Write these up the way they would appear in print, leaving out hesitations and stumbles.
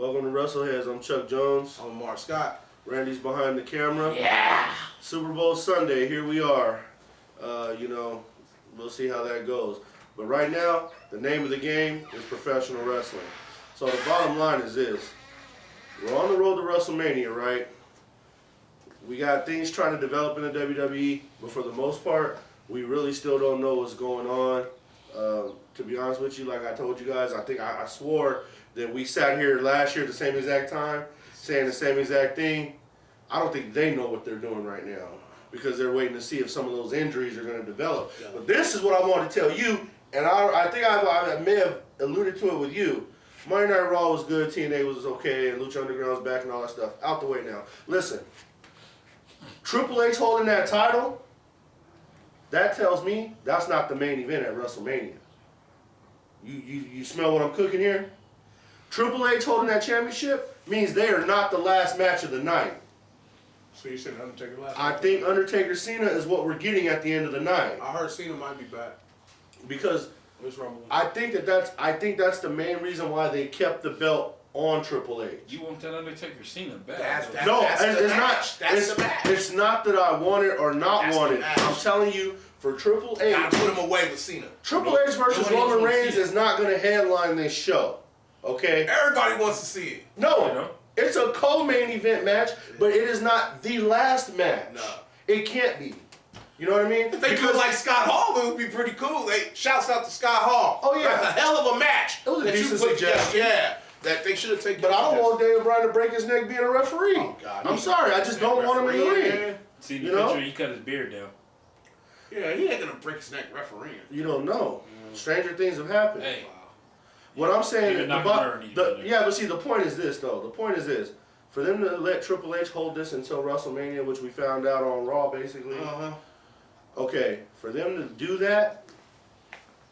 Welcome to Wrestleheads. I'm Chuck Jones. I'm Mark Scott. Randy's behind the camera. Yeah. Super Bowl Sunday. Here we are. We'll see how that goes. But right now, the name of the game is professional wrestling. So the bottom line is this. We're on the road to Wrestlemania, right? We got things trying to develop in the WWE, but for the most part, we really still don't know what's going on. To be honest with you, like I told you guys, I swore that we sat here last year at the same exact time, saying the same exact thing. I don't think they know what they're doing right now because they're waiting to see if some of those injuries are going to develop. Yeah. But this is what I want to tell you, and I think I may have alluded to it with you. Monday Night Raw was good, TNA was okay, and Lucha Underground was back and all that stuff. Out the way now. Listen, Triple H holding that title, that tells me that's not the main event at WrestleMania. You smell what I'm cooking here? Triple H holding that championship means they are not the last match of the night. So you said Undertaker last I think Undertaker Cena is what we're getting at the end of the night. I heard Cena might be back. Because I think that's the main reason why they kept the belt on Triple H. You want that Undertaker Cena back? That's the match. It's not that I want it or not want it. I'm telling you, for Triple H, gotta put him away with Cena. Triple H versus Roman Reigns is not going to headline this show. Okay? Everybody wants to see it. No, it's a co-main event match, but it is not the last match. No. It can't be. You know what I mean? If they do it like Scott Hall, it would be pretty cool. Shouts out to Scott Hall. Oh yeah, that's a hell of a match. It was a decent suggestion. Yeah, that they should have taken. But I don't want Daniel Bryan to break his neck being a referee. Oh God, I'm sorry, I just don't want him in the ring. See the picture, he cut his beard down. Yeah, he ain't gonna break his neck refereeing. You don't know. Stranger things have happened. Hey. What I'm saying, but see, the point is this, though. The point is this. For them to let Triple H hold this until WrestleMania, which we found out on Raw, basically. Okay, for them to do that,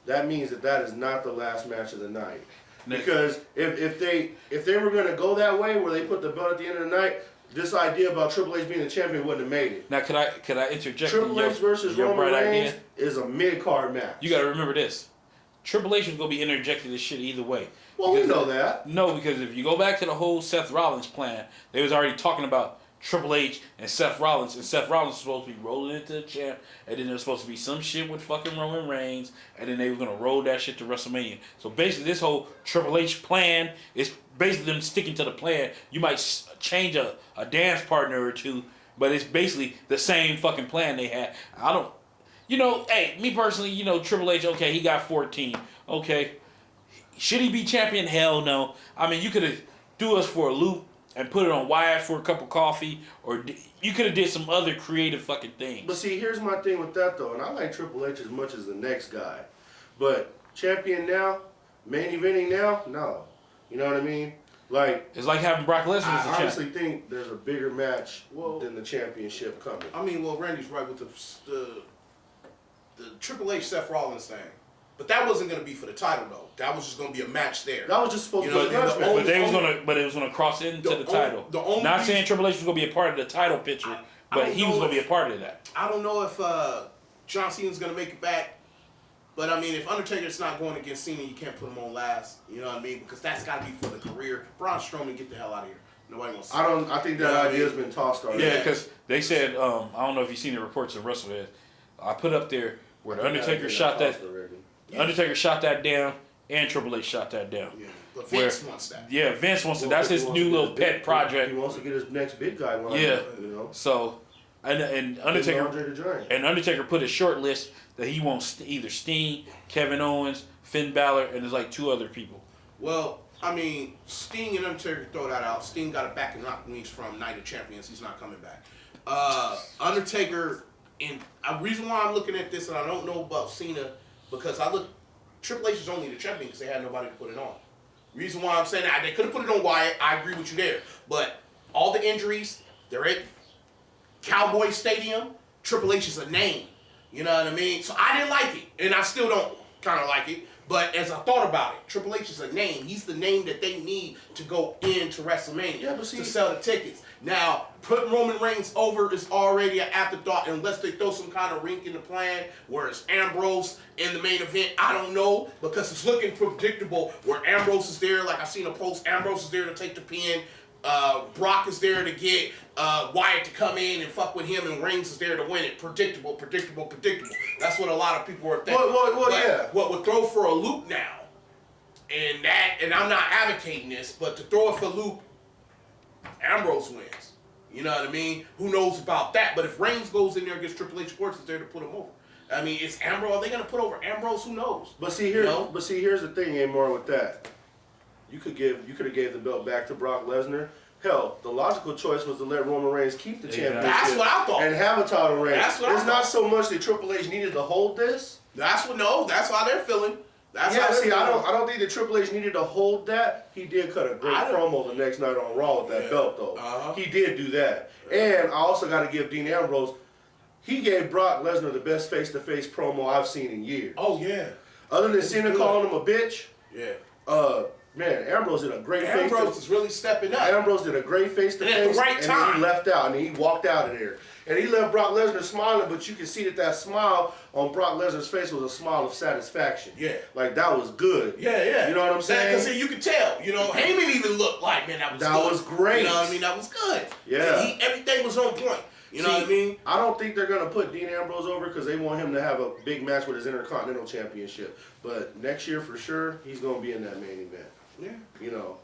that means that is not the last match of the night. Because if they were going to go that way, where they put the belt at the end of the night, this idea about Triple H being the champion wouldn't have made it. Now, could I interject? Triple H versus Roman Reigns is a mid-card match. You got to remember this. Triple H was going to be interjecting this shit either way. Well, we know that. No, because if you go back to the whole Seth Rollins plan, they was already talking about Triple H and Seth Rollins was supposed to be rolling into the champ, and then there was supposed to be some shit with fucking Roman Reigns, and then they were going to roll that shit to WrestleMania. So basically, this whole Triple H plan is basically them sticking to the plan. You might change a dance partner or two, but it's basically the same fucking plan they had. Hey, me personally, Triple H, okay, he got 14. Okay. Should he be champion? Hell no. I mean, you could have do us for a loop and put it on Wyatt for a cup of coffee, or you could have did some other creative fucking things. But see, here's my thing with that, though, and I like Triple H as much as the next guy. But champion now, main eventing now, no. You know what I mean? Like, it's like having Brock Lesnar as a champion. I honestly think there's a bigger match than the championship coming. I mean, Randy's right with the Triple H Seth Rollins thing. But that wasn't going to be for the title, though. That was just going to be a match there. That was just supposed to be a match. But it was going to cross into the title. Not saying Triple H was going to be a part of the title picture, but he was going to be a part of that. I don't know if John Cena's going to make it back. But, I mean, if Undertaker's not going against Cena, you can't put him on last. You know what I mean? Because that's got to be for the career. Braun Strowman, get the hell out of here. Nobody wants to see I think that idea's been tossed already. Yeah, because they said, I don't know if you've seen the reports of Wrestleheads. I put up there where the Undertaker shot that. Undertaker shot that down, and Triple H shot that down. Yeah, but Vince wants that. Yeah, Vince wants it. That's his new little pet project. He wants to get his next big guy. So, and Undertaker put a short list that he wants either Sting, Kevin Owens, Finn Balor, and there's like 2 other people. Well, I mean, Sting and Undertaker throw that out. Sting got a back and knock wings from Night of Champions. He's not coming back. Undertaker, and the reason why I'm looking at this and I don't know about Cena. Because Triple H is only the champion because they had nobody to put it on. Reason why I'm saying that, they could have put it on Wyatt. I agree with you there. But all the injuries, they're at Cowboy Stadium. Triple H is a name. You know what I mean? So I didn't like it. And I still don't kind of like it. But as I thought about it, Triple H is a name. He's the name that they need to go into WrestleMania to sell the tickets. Now, putting Roman Reigns over is already an afterthought unless they throw some kind of rink in the plan where it's Ambrose in the main event. I don't know because it's looking predictable where Ambrose is there. Like I seen a post, Ambrose is there to take the pin. Brock is there to get Wyatt to come in and fuck with him, and Reigns is there to win it. Predictable. That's what a lot of people are thinking. What would throw for a loop now, and I'm not advocating this, but to throw it for a loop, Ambrose wins. You know what I mean? Who knows about that? But if Reigns goes in there against Triple H, of course, is there to put him over. I mean, it's Ambrose. Are they going to put over Ambrose? Who knows? But see, here's the thing, Amor, with that. You could have gave the belt back to Brock Lesnar. Hell, the logical choice was to let Roman Reigns keep the championship. That's what I thought. And have a title reign. That's what I thought. Not so much that Triple H needed to hold this. That's how they're feeling. I don't think that Triple H needed to hold that. He did cut a great promo the next night on Raw with that belt, though. He did do that. And I also got to give Dean Ambrose, he gave Brock Lesnar the best face-to-face promo I've seen in years. Oh, yeah. Other than Cena calling him a bitch. Yeah. Man, Ambrose did a great Ambrose is really stepping up. Ambrose did a great face-to-face. And at the right time. And he left out, and he walked out of there. And he left Brock Lesnar smiling, but you can see that smile on Brock Lesnar's face was a smile of satisfaction. Yeah. Like, that was good. Yeah. You know what I'm saying? Because you could tell. You know, Heyman even looked like, man, that was good. That was great. You know what I mean? That was good. Yeah. Everything was on point. You know what I mean? I don't think they're going to put Dean Ambrose over because they want him to have a big match with his Intercontinental Championship. But next year, for sure, he's going to be in that main event. Yeah. You know,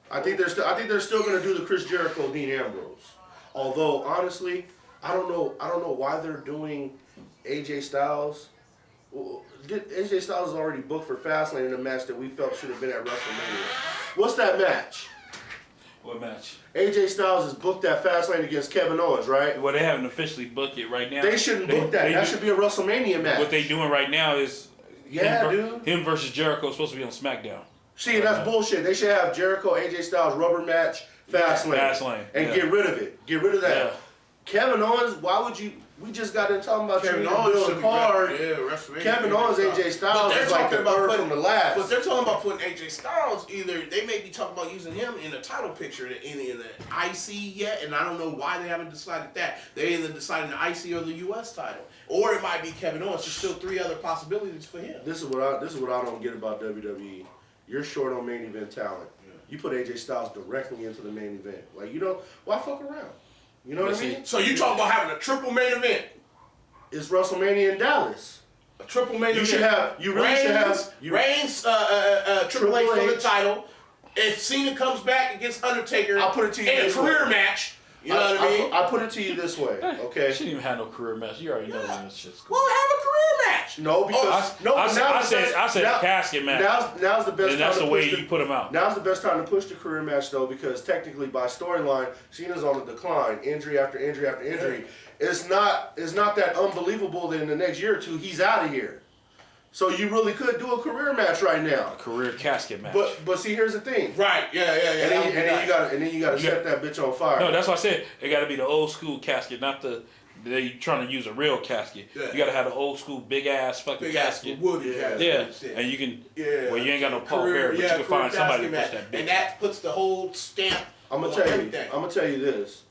I think they're still going to do the Chris Jericho Dean Ambrose. Although honestly, I don't know why they're doing AJ Styles. AJ Styles is already booked for Fastlane in a match that we felt should have been at WrestleMania. What's that match? What match? AJ Styles is booked at Fastlane against Kevin Owens, right? Well, they haven't officially booked it right now. They shouldn't book that. That should be a WrestleMania match. What they doing right now is him versus Jericho is supposed to be on Smackdown. See, that's bullshit. They should have Jericho, AJ Styles rubber match, Fastlane. And get rid of it. Get rid of that. Yeah. Kevin Owens, why would you? We just got in talking about Kevin you Owens build a card. WrestleMania. Kevin Owens, AJ Styles is like the third from the last. But they're talking about putting AJ Styles either. They may be talking about using him in a title picture in the IC yet, and I don't know why they haven't decided that. They either decided the IC or the US title, or it might be Kevin Owens. There's still 3 other possibilities for him. This is what I don't get about WWE. You're short on main event talent. Yeah. You put AJ Styles directly into the main event. Like, you know, why fuck around? You know what I mean? So you talking about having a triple main event? It's WrestleMania in Dallas. A triple main event. You really should have Reigns, Triple H for the title. If Cena comes back against Undertaker, I'll put it to you in a career match. You know what I mean? I put it to you this way, okay? She didn't even have no career match. You already know when this shit's going. Well, have a career match. No, because I said casket match. Now's the best. And that's the way you put them out. Now's the best time to push the career match though, because technically by storyline, Cena's on the decline, injury after injury after injury. It's not that unbelievable that in the next year or two he's out of here. So you really could do a career match right now. A career casket match. But see, here's the thing. Right? Yeah. And then you gotta set that bitch on fire. No, that's what I said. It got to be the old school casket, not they trying to use a real casket. Yeah. You got to have the old school big ass fucking casket. Wood casket. Yeah. And you can. Well, you ain't got no Paul Bearer, but you can find somebody to push that bitch. And that puts the whole stamp. I'm gonna tell you this.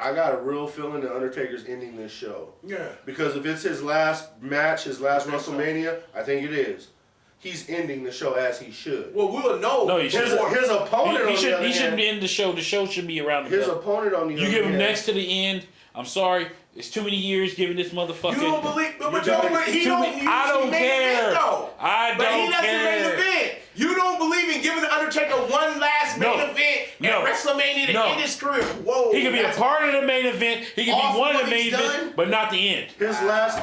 I got a real feeling that Undertaker's ending this show. Yeah. Because if it's his last match, his last WrestleMania, I think it is. He's ending the show as he should. Well, we'll know. No, he should. His opponent he shouldn't end the show. The show should be around the His opponent on the other hand. You give him next to the end. I'm sorry. It's too many years giving this motherfucker. You don't believe, but I don't care. I don't care. But he doesn't main event. You don't believe in giving the Undertaker one last main event at WrestleMania to end his career. Whoa. He can be a part of the main event. He can be one of the main events, but not the end.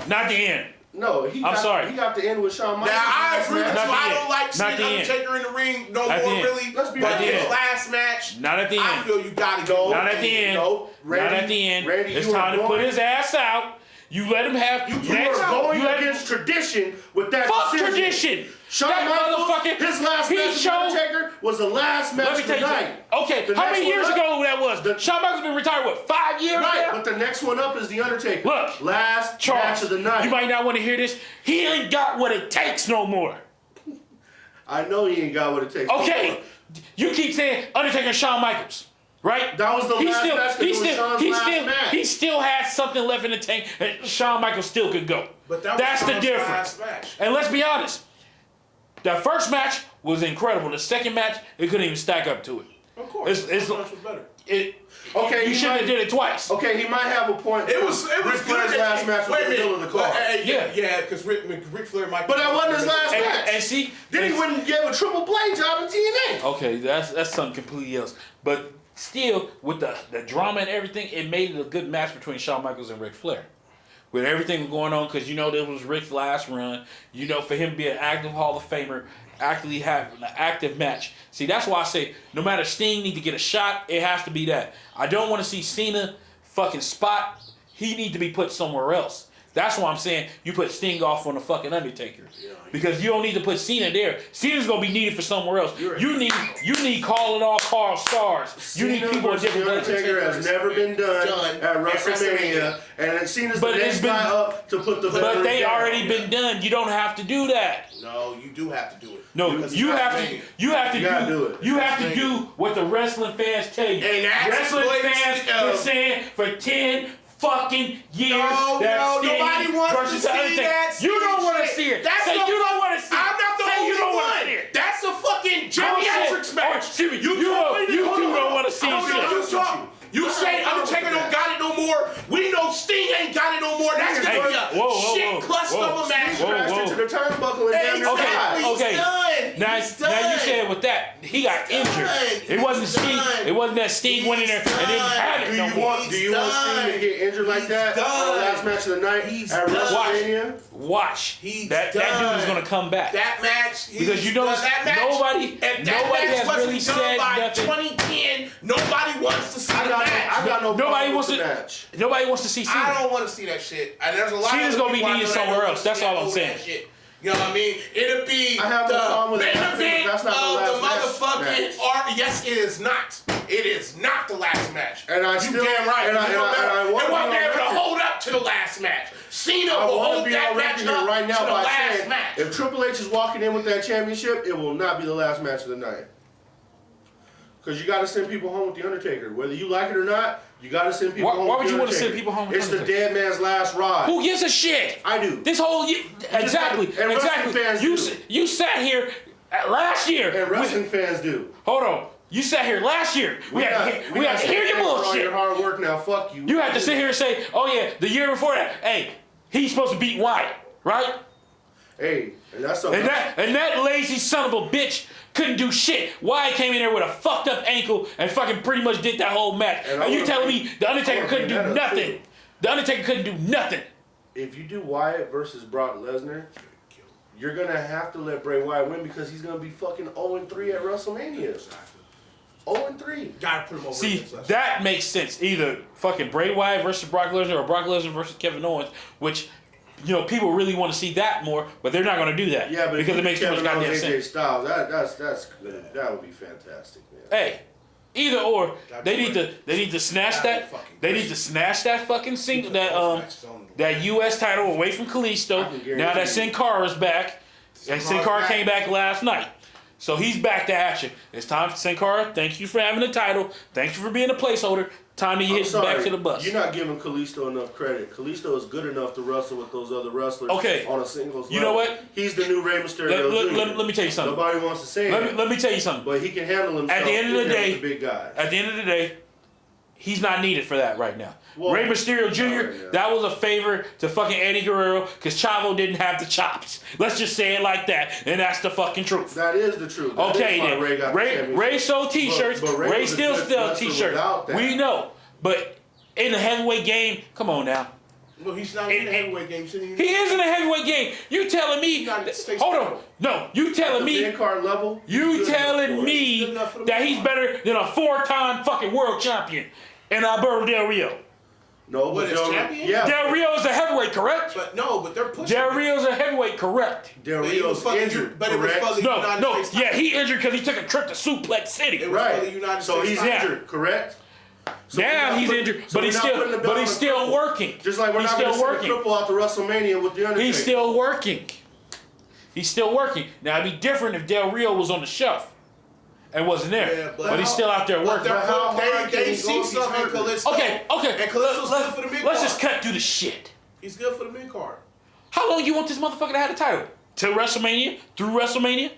Not the end. No, I'm sorry. He got the end with Shawn Michaels. Now, I agree with you. I don't like seeing Undertaker in the ring no more, really. But his last match, not at the end. I feel you got to go. Not at the end. Not at the end. It's time to put his ass out. You let him have. You are going against tradition with that decision. Tradition. Shawn Michaels, his last match with Undertaker was the last match of the night. Okay, how many years ago that was? Shawn Michaels been retired, what, 5 years Right, now? but the next one up is The Undertaker. Look, last match of the night. You might not want to hear this. He ain't got what it takes no more. I know he ain't got what it takes. Okay, you keep saying Undertaker and Shawn Michaels, right? That was the last match. He still had something left in the tank, and Shawn Michaels still could go. But that's the difference. Last match. And let's be honest, that first match was incredible. The second match, it couldn't even stack up to it. Of course, it's was better. You shouldn't have did it twice. Okay, he might have a point. It was Ric Flair's last match was in the middle of the card. Yeah, because Ric Flair might. But that wasn't his last match. And see, then he went and gave a triple play job in TNA. Okay, that's something completely else. But still, with the drama and everything, it made it a good match between Shawn Michaels and Ric Flair. With everything going on, because this was Ric's last run. For him to be an active Hall of Famer, actually having an active match. See, that's why I say no matter Sting need to get a shot, it has to be that. I don't want to see Cena fucking spot. He need to be put somewhere else. That's why I'm saying you put Sting off on the fucking Undertaker. Because you don't need to put Cena there. Cena's gonna be needed for somewhere else. You need calling all Carl stars. You need people at different places. Undertaker has never been done at WrestleMania, and Cena's the next guy up to put the. But they already been done. You don't have to do that. No, you do have to do it. No, you have to do. You have to do what the wrestling fans tell you. And wrestling fans been saying for 10 fucking years. Nobody wants to see that. You don't want to see it. You don't want to see it. I'm not the only one. That's a fucking geriatrics match. You two don't want to see it. You say Undertaker don't got it no more. We know Sting ain't got it no more. That's gonna be a shit cluster of a match. Crashed into the turnbuckle and Okay. Now you said with that he got injured. It wasn't Sting. It wasn't that Sting went in there and didn't have it no more. Do you want Sting to get injured like that on the last match of the night at WrestleMania? Watch. That dude is gonna come back. That match. Because nobody has really said nothing. 2010. Nobody wants to see that. I got no nobody wants to match. Nobody wants to see Cena. I don't want to see that shit. And there's a lot Cena's gonna be needed somewhere else. That's all I'm saying. You know what I mean? It'll be the main event of the motherfucking art. Yes, it is not. It is not the last match. And I still damn right. I won't be able to hold up to the last match. Cena will hold that match up right now to the by last saying match. if Triple H is walking in with that championship, it will not be the last match of the night. Because you got to send people home with the Undertaker, whether you like it or not. You got to send people home. Why would you want to send people home with It's the dead man's last ride. Who gives a shit? I do. This whole exactly. Fans you sat here last year. And wrestling fans do. Hold on. You sat here last year. We had to hear your bullshit. All your hard work now. Fuck you. You had to sit here and say, "Oh yeah, the year before that, hey, he's supposed to beat Wyatt, right?" Hey, and that's something. And that lazy son of a bitch couldn't do shit. Wyatt came in there with a fucked up ankle and fucking pretty much did that whole match. And you telling me the Undertaker couldn't do nothing? The Undertaker couldn't do nothing. If you do Wyatt versus Brock Lesnar, you're gonna have to let Bray Wyatt win because he's gonna be fucking 0-3 at WrestleMania. 0-3. Gotta put him over. See, that makes sense. Either fucking Bray Wyatt versus Brock Lesnar or Brock Lesnar versus Kevin Owens, which people really want to see that more, but they're not going to do that. Yeah, but because it makes too much goddamn AJ sense. Styles, that would be fantastic, man. Hey, either or, they need to snatch that. They need to snatch that fucking that U.S. title away from Kalisto. Now that Sin Cara's back, and Sin Cara came back last night. So he's back to action. It's time for Sin Cara. Thank you for having the title. Thank you for being a placeholder. Time to hit back to the bus. You're not giving Kalisto enough credit. Kalisto is good enough to wrestle with those other wrestlers on a singles level. You know what? He's the new Rey Mysterio. Let me tell you something. Nobody wants to say it. Let me tell you something. But he can handle himself. At the end of the day, big guys. At the end of the day, he's not needed for that right now. Rey Mysterio Jr., that was a favor to fucking Eddie Guerrero because Chavo didn't have the chops. Let's just say it like that, and that's the fucking truth. That is the truth. Okay, then. Ray sold T-shirts. Ray still sells T-shirts. We know. But in the heavyweight game, come on now. Well, he's not in the heavyweight game. He is in the heavyweight game. You telling me? Hold on. No, you telling me? Mid-card level. You telling me that he's better than a 4-time fucking world champion in Alberto Del Rio? No, but champion? Yeah. Del Rio is a heavyweight, correct? But they're pushing. Del Rio's a heavyweight, correct? Del Rio's injured, but it was for the United States. Yeah, he injured because he took a trip to Suplex City. It was for the United States. So he's injured, correct? So now he's injured, but he's still working. Just like we're not going to send a cripple out to WrestleMania with the Undertaker. He's still working. He's still working. Now, it'd be different if Del Rio was on the shelf and wasn't there. Yeah, but he's still out there working. They see something in Kalisto. Okay. And Kalisto's good for the mid-card. Let's just cut through the shit. He's good for the mid-card. How long you want this motherfucker to have the title? Till WrestleMania? Through WrestleMania?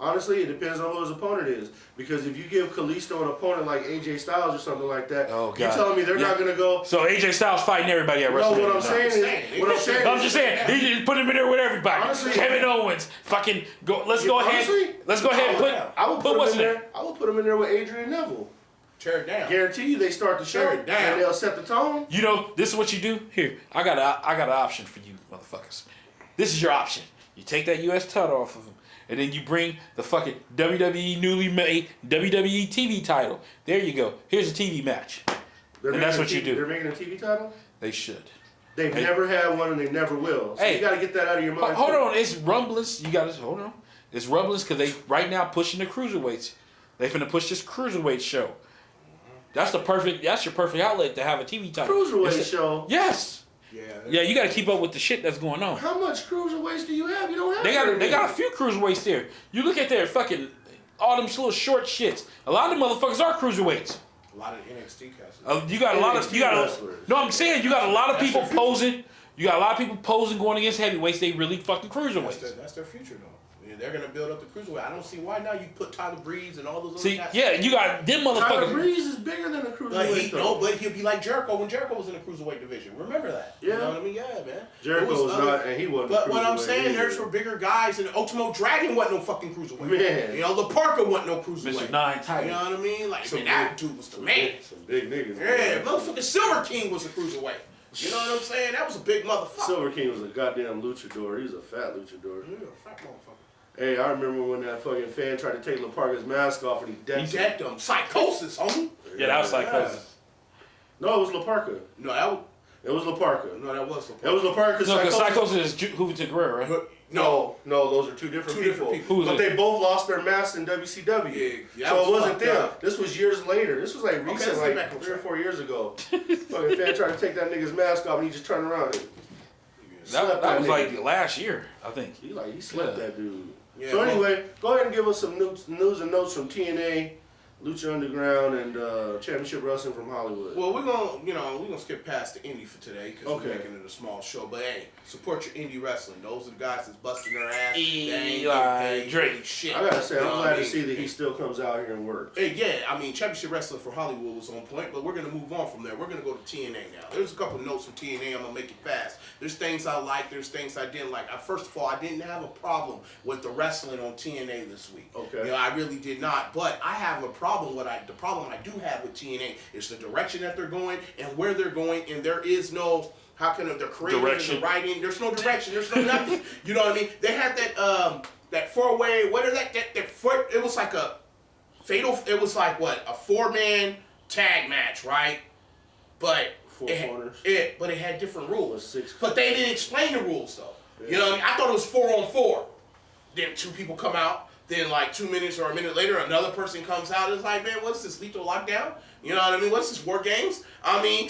Honestly, it depends on who his opponent is. Because if you give Kalisto an opponent like AJ Styles or something like that, you telling me they're not going to go... So AJ Styles fighting everybody at WrestleMania. No, what I'm saying I'm just saying, he just put him in there with everybody. Honestly, Kevin Owens, fucking go. Let's go ahead and put. I would put what's him in there. I would put him in there with Adrian Neville. Tear it down. Guarantee you, they start the show and they'll set the tone. You know, this is what you do. Here, I got an option for you, motherfuckers. This is your option. You take that U.S. title off of him, and then you bring the fucking WWE newly made WWE TV title. There you go. Here's a TV match. And that's what you do. They're making a TV title? They should. They've never had one and they never will. So you got to get that out of your mind. Hold on. It's rumblings. You got to hold on. It's rumblings because they right now pushing the cruiserweights. They finna push this cruiserweight show. That's your perfect outlet to have a TV title. Cruiserweight show? Yes. Yeah, you got to keep up with the shit that's going on. How much cruiserweights do you have? You don't have. They got a few cruiserweights there. You look at their fucking all them little short shits. A lot of them motherfuckers are cruiserweights. A lot of NXT casters. You got I'm saying you got a lot of people posing. You got a lot of people posing going against heavyweights. They really fucking cruiserweights. That's their future though. Yeah, they're gonna build up the cruiserweight. I don't see why now you put Tyler Breeze and all those. See, you got them motherfuckers. Tyler Breeze is bigger than a cruiserweight. But he'll be like Jericho when Jericho was in the cruiserweight division. Remember that? Yeah. You know what I mean? Yeah, man. Jericho was not, and he wasn't. But what I'm saying, there's for bigger guys, and Ultimo Dragon wasn't no fucking cruiserweight. Man. You know, La Parka wasn't no cruiserweight. Mr. Nine Title. You know what I mean? Like, that dude was the man. Some big niggas. Yeah, motherfucking Silver King was a cruiserweight. You know what I'm saying? That was a big motherfucker. Silver King was a goddamn luchador. He was a fat luchador. Yeah, fat motherfucker. Hey, I remember when that fucking fan tried to take La Parka's mask off and he decked him. Psychosis, homie. Yeah, that was Psychosis. No, it was La Parka. No, it was La Parka. No, that was La Parka. It was La Parka. No, because Psychosis is Juventud Guerrero, right? No, those are two different people. But they both lost their masks in WCW. Yeah, so it wasn't them. This was years later. This was like recent, like 3 or 4 years ago. Fucking fan tried to take that nigga's mask off and he just turned around and that was like last year, I think. He slept that dude. Yeah, so anyway, go ahead and give us some news and notes from TNA, Lucha Underground, and Championship Wrestling from Hollywood. Well, we're gonna skip past the indie for today because we're making it a small show. But hey, support your indie wrestling. Those are the guys that's busting their ass. Eli Drake. Shit. I gotta say, I'm glad to see that he still comes out here and works. Hey, yeah, I mean, Championship Wrestling for Hollywood was on point, but we're gonna move on from there. We're gonna go to TNA now. There's a couple notes from TNA. I'm gonna make it fast. There's things I like. There's things I didn't like. First of all, I didn't have a problem with the wrestling on TNA this week. Okay. You know, I really did not. But I have a problem. The problem I do have with TNA is the direction that they're going and where they're going, and there is no. How can the creative and the writing? There's no direction. There's no nothing. You know what I mean? They had that 4-way. What is that? It was like a fatal. It was like what, a 4-man tag match, right? But corners. But it had different rules. 6. But they didn't explain the rules though. Yeah. You know what I mean? I thought it was 4-on-4. Then 2 people come out. Then like 2 minutes or a minute later, another person comes out. It's like, man, what's this, Lethal Lockdown? You know what I mean? What's this, War Games? I mean,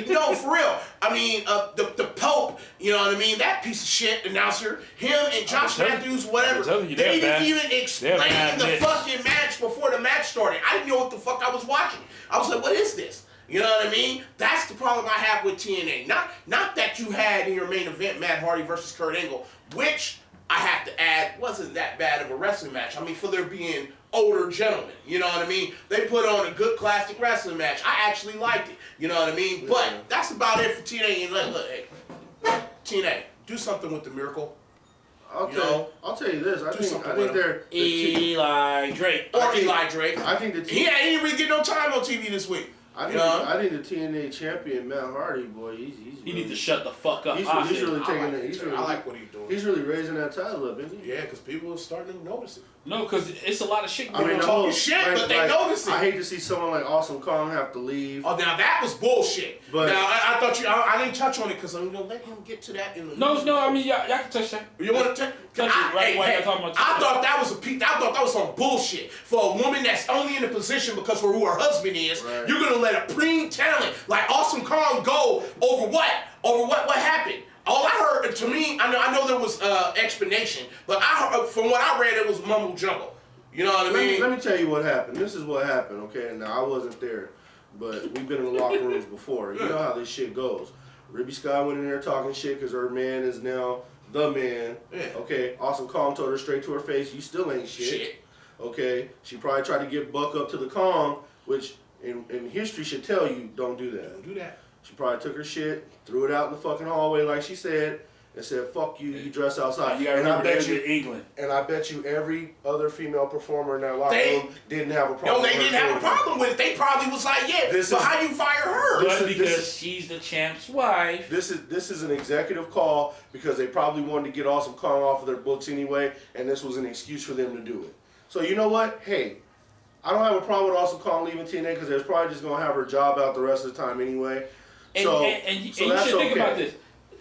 no, for real. I mean, the Pope, you know what I mean? That piece of shit announcer, him and Josh Matthews, whatever, they didn't even explain the fucking match before the match started. I didn't know what the fuck I was watching. I was like, what is this? You know what I mean? That's the problem I have with TNA. Not that you had in your main event Matt Hardy versus Kurt Angle, which I have to add wasn't that bad of a wrestling match. I mean, for there being older gentlemen, you know what I mean? They put on a good classic wrestling match. I actually liked it, you know what I mean? But that's about it for TNA. And look, hey, TNA, do something with the Miracle. I'll tell you this. I think they're Eli Drake. Eli Drake. I think he ain't really get no time on TV this week. I think the TNA champion Matt Hardy, boy, he needs to shut the fuck up. He's really taking it. I like what he's doing. He's really raising that title up, isn't he? Yeah, because people are starting to notice it. No, because it's a lot of shit. Talking shit, but they notice it. I hate to see someone like Awesome Kong have to leave. Oh, now that was bullshit. But now I thought I didn't touch on it because I'm gonna let him get to that in the No, I mean y'all can touch that. You want to touch it right while you're talking about? I thought that was I thought that was some bullshit for a woman that's only in a position because of who her husband is. Right. You're gonna let a preem talent like Awesome Kong go over what? Over what happened? All I heard, to me, I know there was explanation, but I heard, from what I read, it was mumble jumble. You know what I mean? Let me tell you what happened. This is what happened, okay? Now, I wasn't there, but we've been in the locker rooms before. You know how this shit goes. Ruby Sky went in there talking shit because her man is now the man. Yeah. Okay, Awesome Kong told her straight to her face, you still ain't shit. Okay, she probably tried to get Buck up to the Kong, which in history should tell you, don't do that. Don't do that. She probably took her shit, threw it out in the fucking hallway like she said, and said, fuck you, you dress outside. You gotta remember that you, in England. And I bet you every other female performer in that locker room didn't have a problem. No, they didn't have a problem with it. They probably was like, yeah, so how you fire her? But because she's the champ's wife. This is an executive call because they probably wanted to get Awesome Kong off of their books anyway, and this was an excuse for them to do it. So you know what? Hey, I don't have a problem with Awesome Kong leaving TNA because they're probably just going to have her job out the rest of the time anyway. And you should that's think about this.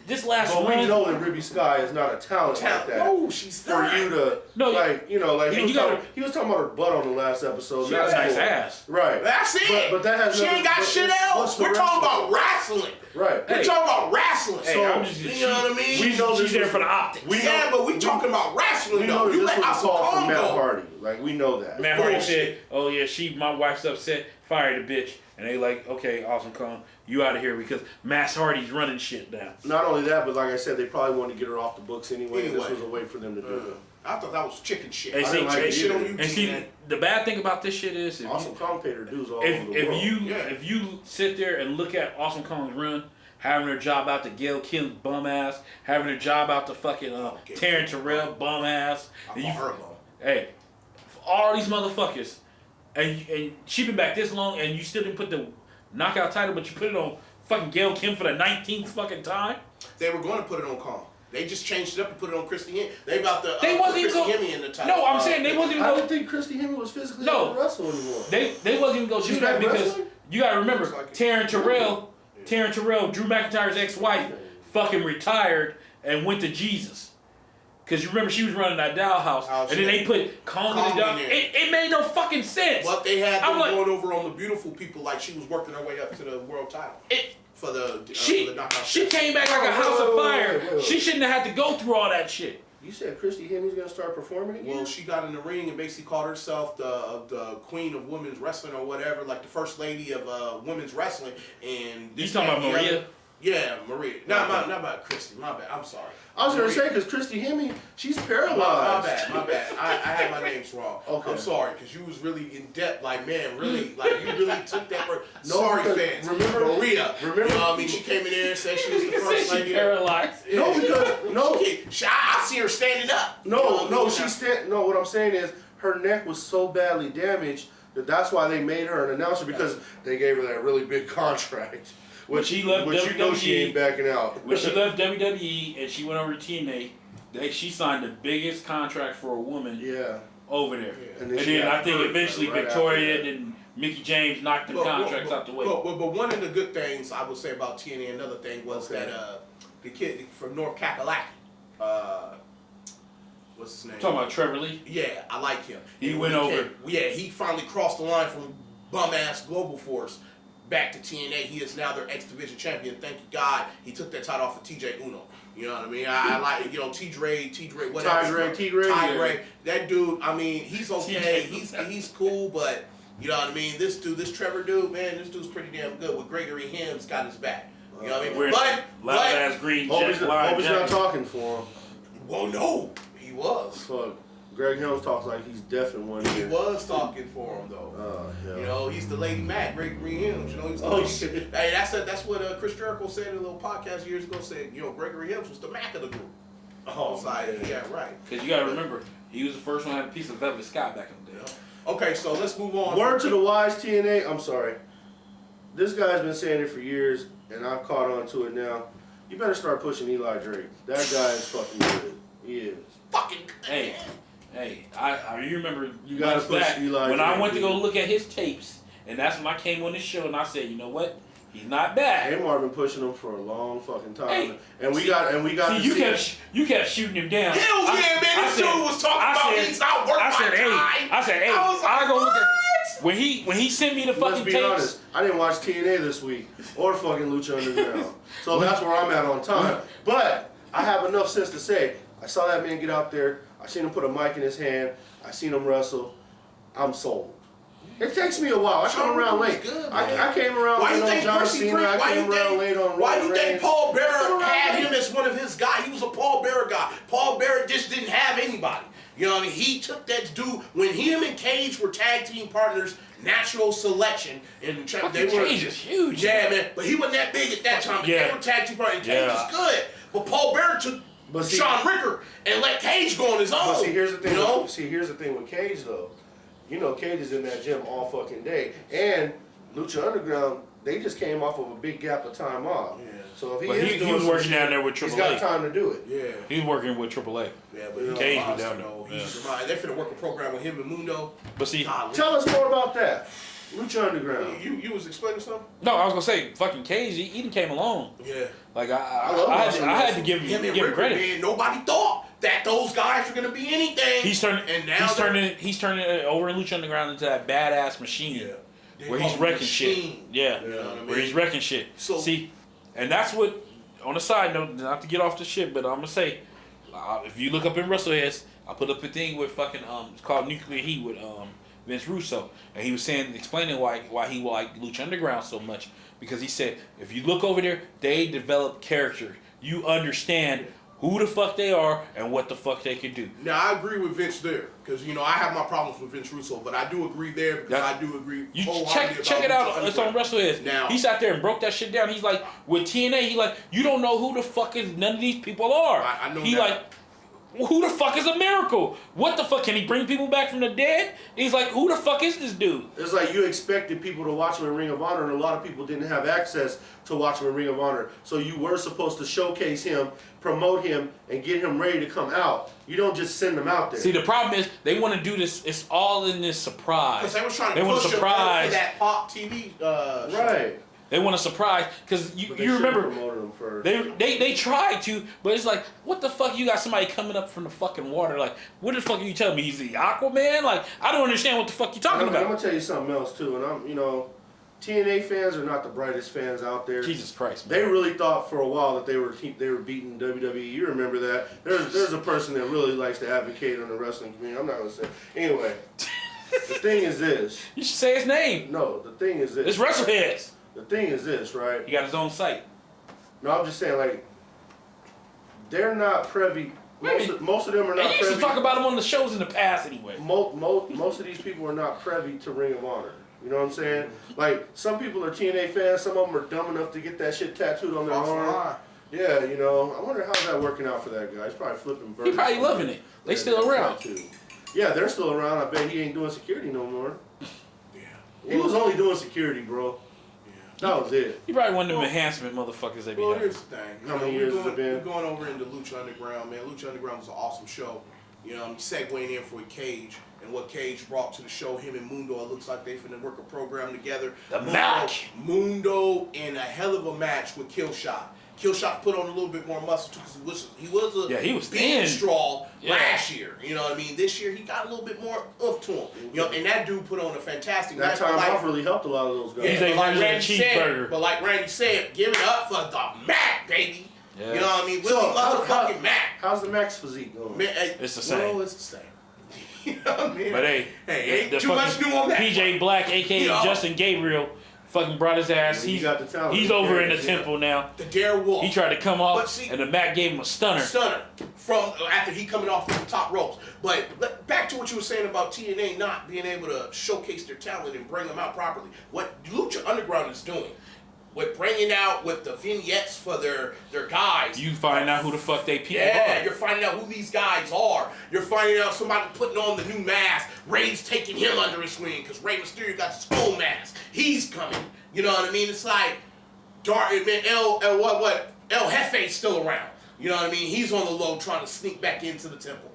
This last but run, we know that Ruby Sky is not a talent like that. No, she's not. For you to, he was talking about her butt on the last episode. She has a nice ass. Right. That's it. But that has she ain't got shit else. We're talking about wrestling. Right. We're talking about wrestling. Hey, you know what I mean? We know she's there for the optics. But we talking about wrestling, though. We know You this let was a call Awesome from Kong Matt go. Hardy. Like, we know that. Matt Hardy said, oh yeah, my wife's upset, fire the bitch. And they like, okay, Awesome Kong, you out of here because Matt Hardy's running shit down. Not only that, but like I said, they probably wanted to get her off the books anyway. This was a way for them to do it. I thought that was chicken shit. And I see, didn't like shit on you, and see, the bad thing about this shit is, Awesome Kong paid her dues all over the world. If you sit there and look at Awesome Kong's run, having her job out to Gail Kim's bum ass, having her job out to fucking Taryn Terrell bum ass, hey, all these motherfuckers, and she been back this long, and you still didn't put the knockout title, but you put it on fucking Gail Kim for the 19th fucking time. They were going to put it on Kong. They just changed it up and put it on Christy Hemme. They about to they wasn't put Christy even Hemme in the title. No, I'm saying they wasn't even I don't think Christy Hemme was physically able to wrestle anymore. They wasn't even going to do that because you got to remember, Taryn Terrell, Drew McIntyre's ex-wife, fucking retired and went to Jesus. Because you remember she was running that dollhouse, and then they put Kong in the doll. It made no fucking sense. But they had them going over on the beautiful people like she was working her way up to the world title. For the knockout. She came back like a house of fire. She shouldn't have had to go through all that shit. You said Christy Hemme's gonna start performing again? Well, she got in the ring and basically called herself the queen of women's wrestling or whatever, like the first lady of women's wrestling. And you talking about Maria? Yeah, Maria. Not about Christy. My bad. I'm sorry. I was gonna say because Christy Hemme, she's paralyzed. My bad. I had my names wrong. Okay. I'm sorry because you was really in depth. Like man, really, like you really took that. Sorry, fans. Remember Maria? Remember? You know what I mean? She came in there and said she was the first lady. Paralyzed. No, because I see her standing up. No, what I'm saying is her neck was so badly damaged that's why they made her an announcer because they gave her that really big contract. Which she left WWE, you know she ain't backing out. When she left WWE and she went over to TNA, she signed the biggest contract for a woman over there. Yeah. And then I think eventually Victoria and Mickey James knocked the contracts out the way. But one of the good things I would say about TNA, another thing was that the kid from North Kakalaki, what's his name? Talking about Trevor Lee? Yeah, I like him. He went over. He finally crossed the line from bum-ass Global Force back to TNA. He is now their X Division champion. Thank you God he took that title off of TJ Uno. You know what I mean? I like T-Dre, whatever. Ty-Gray. That dude, I mean, he's okay. He's cool, but you know what I mean? This Trevor dude, man, this dude's pretty damn good. With Gregory Hemm's got his back. You know what I mean? Hope he's not talking for him. Well, no, he was. Fuck. Greg Helms talks like he's deaf in one ear. He was talking for him though. You know, he's the Lady Mac, Gregory Helms. You know, he's the lady. Hey, that's what Chris Jericho said in a little podcast years ago. Said, you know, Gregory Helms was the Mac of the group. Yeah, right. Because you got to remember, he was the first one to have a piece of Velvet Sky back in the day. Okay, so let's move on. Word to the wise TNA. I'm sorry. This guy's been saying it for years, and I've caught on to it now. You better start pushing Eli Drake. That guy is fucking good. He is. Fucking good. Hey, I remember you gotta push Eli when I went to go look at his tapes, and that's when I came on the show and I said, you know what? He's not bad. Amar been pushing him for a long fucking time, hey, and we got. See, you kept shooting him down. Hell yeah, man! This dude was talking about he's not worth my time. I said, hey, I go look at. when he sent me the Let's fucking be tapes. honest. I didn't watch TNA this week or fucking Lucha Underground. So that's where I'm at on time. But I have enough sense to say, I saw that man get out there. I seen him put a mic in his hand. I seen him wrestle. I'm sold. It takes me a while. I come around late. Good, I came around why late you on think John Percy Cena. Prince? I came around late on Why Roman you think Reigns. Paul Bearer had him as one of his guys? He was a Paul Bearer guy. Paul Bearer just didn't have anybody. You know what I mean? He took that dude when him and Cage were tag team partners. Natural selection, and they were. Cage is huge. Yeah, man. But he wasn't that big at that time. Yeah. They were tag team partners. And Cage Yeah. is good, but Paul Bearer took Shawn Ricker and let Cage go on his own. But see, here's the thing. You know? Here's the thing with Cage though. You know, Cage is in that gym all fucking day, and Lucha Underground. They just came off of a big gap of time off. Yeah. So if But he he was working down there with he's Triple got A. time to do it. Yeah. He was working with AAA. Yeah, but he's Cage a was monster, down there. though. Yeah. He's a monster. They're finna work a program with him and Mundo. But see, Golly. Tell us more about that. Lucha Underground. You was explaining something? no, I was gonna say fucking Cage. He didn't came along. Yeah. Like love I watching had to give Him and him Ricker, credit. man, nobody thought that those guys were gonna be anything. He's turning he's turning it over in Lucha Underground into that badass machine. Yeah. They Where call he's him wrecking Machine. shit. Yeah. You know what I mean? Where he's wrecking shit. So- see, and that's what. On the side note, not to get off the shit, but I'm gonna say, if you look up in WrestleHeads, I put up a thing with fucking it's called Nuclear Heat with Vince Russo, and he was explaining why he liked Lucha Underground so much, because he said if you look over there, they develop character. You understand who the fuck they are and what the fuck they can do. Now I agree with Vince there, because I have my problems with Vince Russo, but I do agree there because I do agree. You wholeheartedly check it about out. Lucha It's on Underground. WrestleHeads. Now- He sat there and broke that shit down. He's like, with TNA, he like, you don't know who the fuck is none of these people are. I know he that. like, who the fuck is a miracle? What the fuck? Can he bring people back from the dead? He's like, who the fuck is this dude? It's like you expected people to watch him in Ring of Honor, and a lot of people didn't have access to watch him in Ring of Honor. So you were supposed to showcase him, promote him, and get him ready to come out. You don't just send him out there. See, the problem is they want to do this. It's all in this surprise. Because they were trying to want push a him for surprise. that Pop TV show. Right. They want a surprise because But you they should've remember. promoted him first. They tried to, but it's like, what the fuck? You got somebody coming up from the fucking water. Like, what the fuck are you telling me? He's the Aquaman? Like, I don't understand what the fuck you're talking I'm about. gonna tell you something else too, and TNA fans are not the brightest fans out there. Jesus Christ, man. They really thought for a while that they were beating WWE. You remember that? There's a person that really likes to advocate on the wrestling community. I'm not gonna say. Anyway, the thing is this. You should say his name. No, the thing is this. It's WrestleHeads. The thing is this, right? He got his own site. No, I'm just saying, like, they're not privy. Wait, Most of them are And not you used to privy. talk about him on the shows in the past anyway. Most of these people are not privy to Ring of Honor. You know what I'm saying? Like, some people are TNA fans. Some of them are dumb enough to get that shit tattooed on their arm. Yeah, I wonder how's that working out for that guy. He's probably flipping birds. He probably loving it. They still around. Yeah, they're still around. I bet he ain't doing security no more. Yeah. He was only doing security, bro. That was it. He probably one of them enhancement motherfuckers they be Well, having. here's the thing. How many years has it been? We're going over into Lucha Underground, man. Lucha Underground was an awesome show. I'm segueing in for Cage and what Cage brought to the show. Him and Mundo, it looks like they finna work a program together. The match. Mundo in a hell of a match with Killshot. Killshot put on a little bit more muscle too, because he was He was big thin. straw Yeah. last year. You know what I mean? This year he got a little bit more oomph to him. And that dude put on a fantastic That match. time Like- off really helped a lot of those guys. He's but a like version of Randy cheeseburger. said, but like Randy said, give it up for the Mac, baby. Yeah. You know what I mean? Willie So, motherfucking Mac. How's the Max physique going? Man, hey, It's the same. Well, it's the same. You know what I mean? But hey, ain't the too much fucking new on that. PJ Black, aka You know. Justin Gabriel, fucking brought his ass. He got the talent. He's over in the temple now. The Dare Wolf. He tried to come But off, see- and the Mac gave him a stunner. from after he coming off the top ropes. But back to what you were saying about TNA not being able to showcase their talent and bring them out properly. What Lucha Underground is doing, with bringing out with the vignettes for their guys. You find out who the fuck they people Yeah, are. you're finding out who these guys are. You're finding out somebody putting on the new mask. Ray's taking him under his wing because Rey Mysterio got his own mask. He's coming. You know what I mean? It's like El Jefe's still around. You know what I mean? He's on the low trying to sneak back into the temple.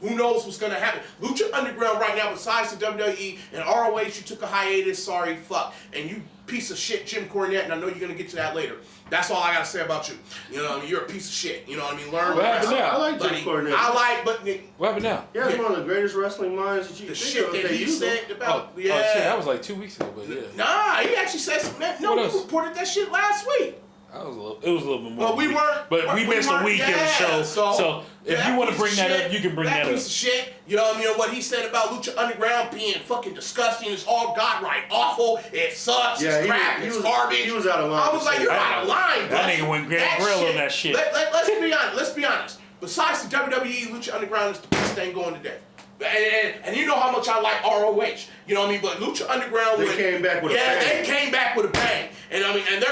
Who knows what's gonna happen? Lucha Underground right now, besides the WWE and ROH, you took a hiatus. Sorry, fuck, and you piece of shit, Jim Cornette. And I know you're gonna get to that later. That's all I gotta say about you. You know what I mean? You're a piece of shit. You know what I mean? Learn. What happened now? I like Jim Cornette. What happened now? Yeah, he's one of the greatest wrestling minds that you The can shit think of. that he said about Oh, shit, that was like 2 weeks ago, but yeah. Nah, he actually said something. No, What we else? reported that shit last week. It was a little bit more. But we weren't. But we missed a week in the show. So if you want to bring that up, you can bring that up. Piece of shit. You know what I mean? What he said about Lucha Underground being fucking disgusting. It's all God right awful. It sucks. It's crap. It's garbage. He was out of line. I was like, you're out of line, bro. That nigga went Grand Grill on that shit. Let's be honest. Let's be honest. Besides the WWE, Lucha Underground is the best thing going today. And you know how much I like ROH. You know what I mean? But Lucha Underground, they came back with a bang. Yeah, they came back with a bang. And I mean, and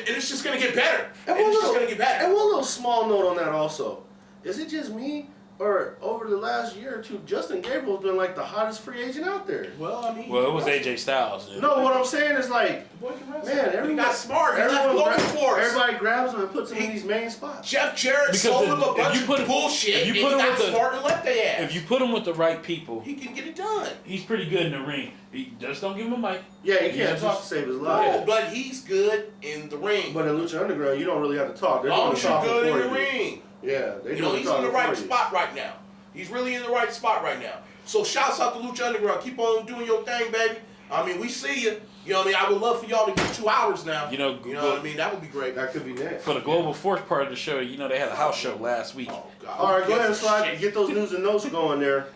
it's just gonna get better. And it's just gonna get better. And one little small note on that also. Is it just me, or over the last year or two, Justin Gabriel's been like the hottest free agent out there? Well, I mean, Well, it was AJ Styles. Yeah. No, what I'm saying is like, the boy can wrestle. man, everyone he got smart. He left everyone Logan Force. everybody grabs him and puts him in these main spots. Jeff Jarrett sold him a bunch of bullshit. If you put and him he got with smart and left their ass. If you put him with the right people, he can get it done. he's pretty good in the ring. He just don't give him a mic. Yeah, he Yeah, can't talk just- to save his No, life. but he's good in the ring. But in Lucha Underground, you don't really have to talk. They're As long doing as the you're talking good in for the you. ring. Yeah, they You know, doing he's in the right for you. spot right now. He's really in the right spot right now. So shouts out to Lucha Underground. Keep on doing your thing, baby. I mean, we see you. You know what I mean? I would love for y'all to get 2 hours now. You know what I mean? That would be great. That could be next. For the Global Force part of the show, you know they had a house show last week. Oh, God. All right, go ahead and slide. Shit. Get those news and notes going there.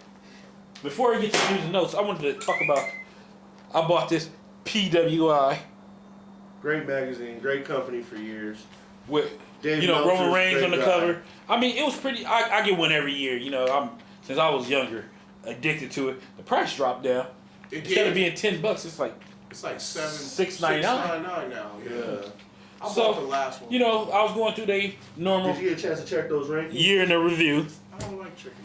Before we get to news and notes, I wanted to talk about. I bought this PWI Great magazine, great company for years. with Dave Roman Meltzer's Reigns great on the guy. cover. I mean, it was pretty. I get one every year. You know, I'm since I was younger, addicted to it. The price dropped down. It Instead of did. being $10, it's like It's like $6.99 $6.99 now. Yeah. I So, bought the last one. you know, I was going through the normal Did you get a chance to check those rankings? year in the review, I don't like chicken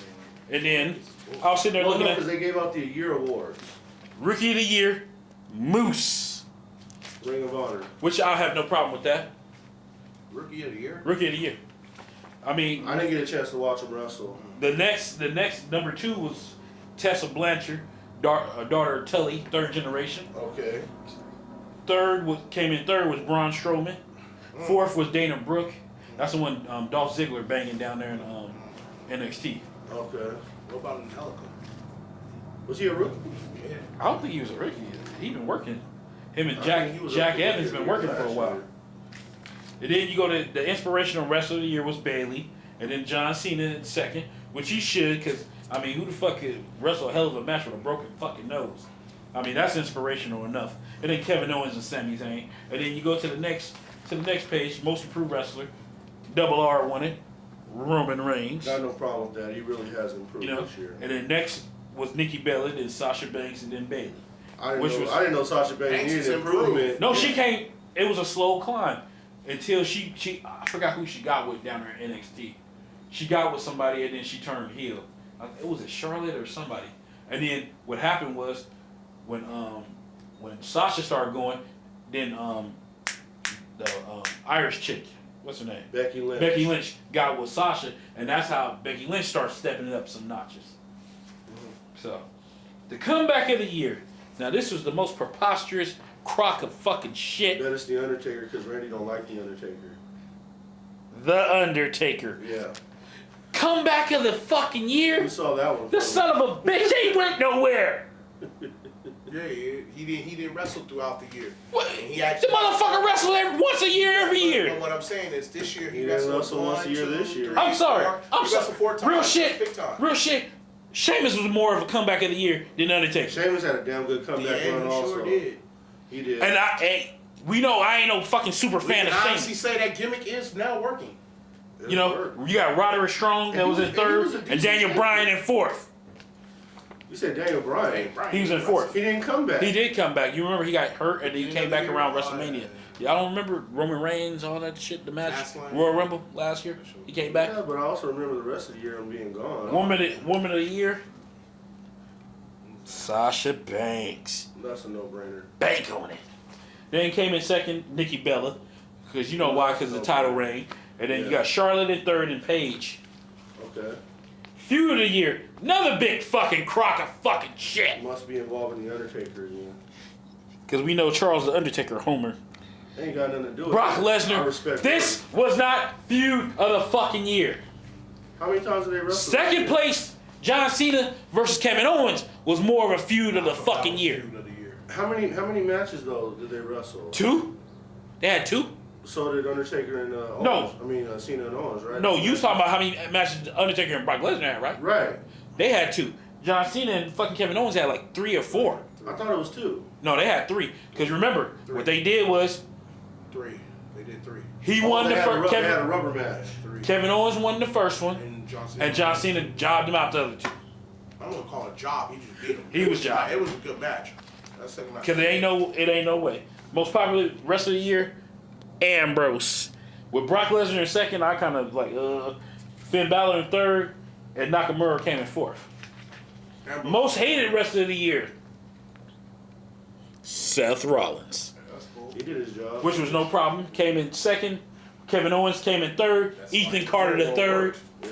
and then I was sitting there Well, looking no, at because they gave out the year awards. Rookie of the Year, Moose, Ring of Honor. which I have no problem with that. Rookie of the year? Rookie of the Year. I mean, I didn't get a chance to watch them wrestle. the next number 2 was Tessa Blanchard, daughter of Tully, third generation. Okay. Came in third was Braun Strowman. Fourth was Dana Brooke. That's the one Dolph Ziggler banging down there in NXT. Okay. What about Angelica? Was he a rookie? Yeah. I don't think he was a rookie. He been working. Him and I Jack think he was Jack up for Evans Rookie been of the working Year for a last while. year. And then you go to the inspirational wrestler of the year was Bailey, and then John Cena in second, which he should, because I mean, who the fuck could wrestle a hell of a match with a broken fucking nose? I mean, that's inspirational enough. And then Kevin Owens and Sami Zayn, and then you go to the next page, most improved wrestler, Double R won it, Roman Reigns. Got no problem with that. He really has improved You know, this year. and then next was Nikki Bella, then Sasha Banks, and then Bailey. I which didn't know Sasha Banks Banks needed is improvement. No, she came. It was a slow climb until she I forgot who she got with down there in NXT. She got with somebody and then she turned heel. It was Charlotte or somebody. And then what happened was when Sasha started going, then the Irish chick, what's her name? Becky Lynch. Becky Lynch got with Sasha, and that's how Becky Lynch started stepping it up some notches. So, the comeback of the year. Now, this was the most preposterous crock of fucking shit. Bet it's The Undertaker because Randy don't like The Undertaker. The Undertaker. Yeah. Comeback of the fucking year? We saw that one. The son of a bitch ain't went nowhere. Yeah, he didn't wrestle throughout the year. What? And he The actually, motherfucker wrestled once a year every But year. what I'm saying is this year He he didn't wrestled wrestle once a year 1, 2, this year. 3, I'm sorry. 4. I'm He sorry. wrestled 4 times. Real shit. Big time. Real shit. Sheamus was more of a comeback of the year than Undertaker. Sheamus had a damn good comeback Yeah, run he also. sure did. He did. And we know I ain't no fucking super We fan can of honestly Sheamus. say that gimmick is now working. It You know, worked. you got Roderick Strong that And was he in was- and he was third, a and decent Daniel champion. Bryan in fourth. You said Daniel Bryan. He was in fourth. He didn't come back. He did come back. You remember he got hurt and then he He came back never around did. WrestleMania. Y'all don't remember Roman Reigns, all that shit, the match, Fastlane. Royal Rumble last year? He came back. Yeah, but I also remember the rest of the year him being gone. Woman of the year, Sasha Banks. That's a no-brainer. Bank on it. Then came in second, Nikki Bella, because you know why? Because the title reign. And then you got Charlotte in third and Paige. Okay. feud of the year. Another big fucking crock of fucking shit. Must be involving the Undertaker again. Because we know Charles the Undertaker, Homer. Ain't got nothing to do with Brock it. I Lesnar. respect This it. was not feud of the fucking year. How many times did they wrestle? Second place, John Cena versus Kevin Owens was more of a feud of the fucking year. Feud of the year. How many matches though did they wrestle? 2? They had 2? So did Undertaker and Owens. No. I mean Cena and Owens, right? No, you was talking about how many matches Undertaker and Brock Lesnar had, right? Right. They had 2. John Cena and fucking Kevin Owens had like 3 or 4. I thought it was 2. No, they had 3. Because remember, 3. what they did was 3. They did 3. he won the first. They had a rubber match. 3. Kevin Owens won the first one, And John Cena. jobbed him out the other 2. I don't want to call it a job. He just beat him. He was jobbed. It was a good match. That's second match. Because it ain't no way. Most popular wrestler of the year, Ambrose. With Brock Lesnar in second, I kind of like Finn Balor in third, and Nakamura came in fourth. Ambrose. Most hated wrestler of the year, Seth Rollins. Yeah, that's cool. He did his job. Which was no problem. Came in second. Kevin Owens came in third. That's Ethan fine. Carter the third. Yeah.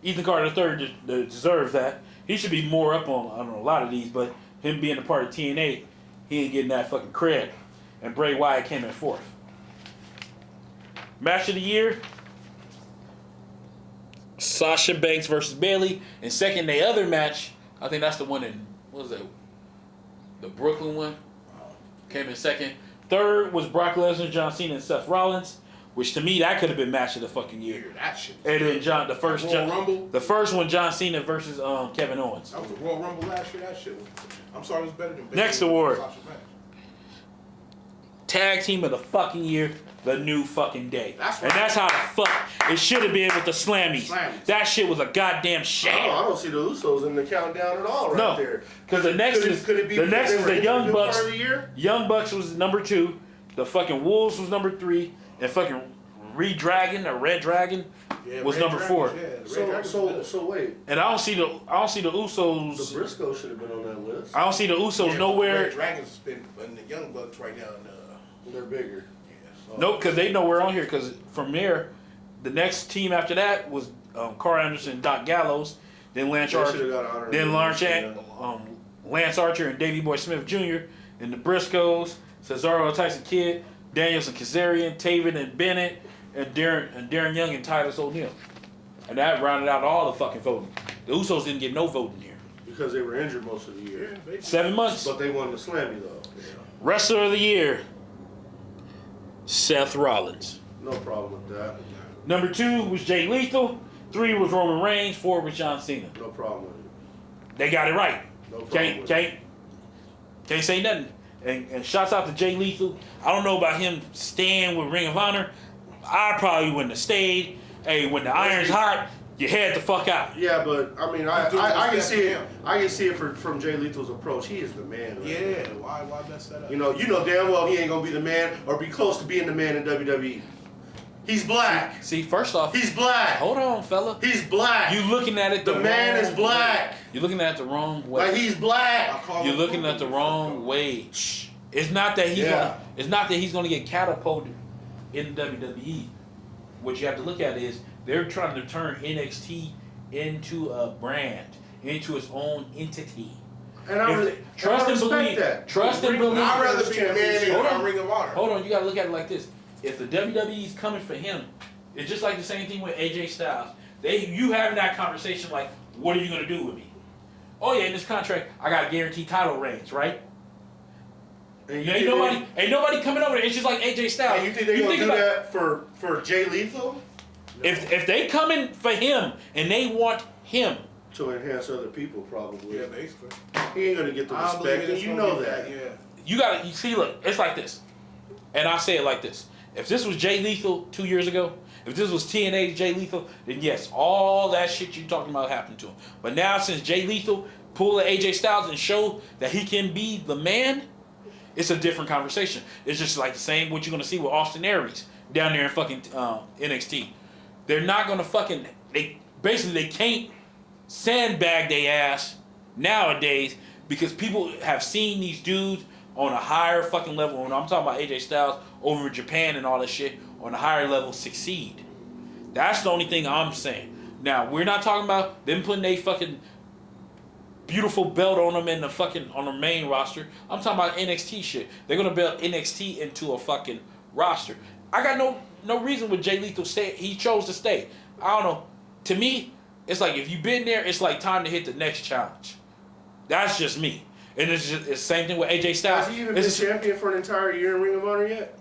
Ethan Carter the third deserves that. He should be more up on, I don't know, a lot of these, but him being a part of TNA, he ain't getting that fucking cred. And Bray Wyatt came in fourth. Match of the year, Sasha Banks versus Bayley. And second, the other match, I think that's the one in, what was that? The Brooklyn one? Came in second. Third was Brock Lesnar, John Cena, and Seth Rollins. Which to me, that could have been match of the fucking year. Yeah, that shit. And then Royal Rumble. the first one, John Cena versus Kevin Owens. That was a Royal Rumble last year. That shit was. I'm sorry, it was better than. Next Bayley award. Sasha Banks. Tag team of the fucking year, the New Fucking Day. That's and right. that's how the fuck it should have been with the Slammies. Slammies. That shit was a goddamn I shame. don't see the Usos in the countdown at all right No, there. because the next Could is it be the because next they is were the in Young good Bucks. part of the year? Young Bucks was number 2. The fucking Wolves was number 3, and fucking Red Dragon Yeah, was Red number Dragons, 4. Yeah, the Red Dragons was good. So wait, And I don't see the the Usos. Briscoes should have been on that list. I don't see the Usos Yeah, nowhere. Red Dragons has been in the Young Bucks right now. They're bigger. Nope, because they nowhere on here. Because from there, the next team after that was Carl Anderson, Doc Gallows, then Lance They Archer, should've got honored then mention, Lance Archer and Davey Boy Smith Jr. and the Briscoes, Cesaro and Tyson Kidd, Danielson, Kazarian, Taven and Bennett, and Darren Young and Titus O'Neil, and that rounded out all the fucking voting. The Usos didn't get no voting here. because they were injured most of the year. Yeah, basically. 7 months. But they won the Slammy though. Wrestler of the year, Seth Rollins. No problem with that. Number 2 was Jay Lethal. 3 was Roman Reigns. 4 was John Cena. No problem with it. They got it right. No problem with it. Can't say nothing. And shouts out to Jay Lethal. I don't know about him staying with Ring of Honor. I probably wouldn't have stayed. Hey, when the iron's hot, you head the fuck out. Yeah, but I mean, I Dude, can that's see it. him. I can see it from Jay Lethal's approach. He is the man. Right Yeah, now. why mess that up? You know damn well he ain't gonna be the man or be close to being the man in WWE. He's black. See, first off, He's black. hold on, fella. He's black. You looking at it the The man wrong is black. way. You're looking at it the wrong way. Like he's black. I call You're him looking at the wrong way. It's not that he's Yeah. gonna. It's not that he's gonna get catapulted in WWE. What you have to look at is they're trying to turn NXT into a brand, into its own entity. And I, Trust and respect believe. that. Trust and Ring- believe. I'd rather be a man in Hold on. Ring of Honor. Hold on, you gotta look at it like this. If the WWE's coming for him, it's just like the same thing with AJ Styles. You having that conversation like, what are you gonna do with me? Oh yeah, in this contract, I got guaranteed title reigns, right? And you Ain't nobody coming over there. It's just like AJ Styles. And you think they're gonna do about- that for Jay Lethal If they coming for him and they want him, to enhance other people? Probably. Yeah, basically. He ain't gonna get the I don't believe respect, and it's you gonna know be that. Yeah. you see, look, it's like this. And I say it like this. If this was Jay Lethal 2 years ago, if this was TNA Jay Lethal, then yes, all that shit you talking about happened to him. But now since Jay Lethal pulled the AJ Styles and showed that he can be the man, it's a different conversation. It's just like the same what you're gonna see with Austin Aries down there in fucking NXT. They're not gonna they can't sandbag their ass nowadays because people have seen these dudes on a higher fucking level. When I'm talking about AJ Styles over in Japan and all that shit, on a higher level succeed. That's the only thing I'm saying. Now we're not talking about them putting a fucking beautiful belt on them in the fucking on the main roster. I'm talking about NXT shit. They're gonna build NXT into a fucking roster. I got no reason with Jay Lethal stay. He chose to stay. I don't know. To me, it's like if you've been there, it's like time to hit the next challenge. That's just me. And it's the same thing with AJ Styles. Has he even been champion for an entire year in Ring of Honor yet?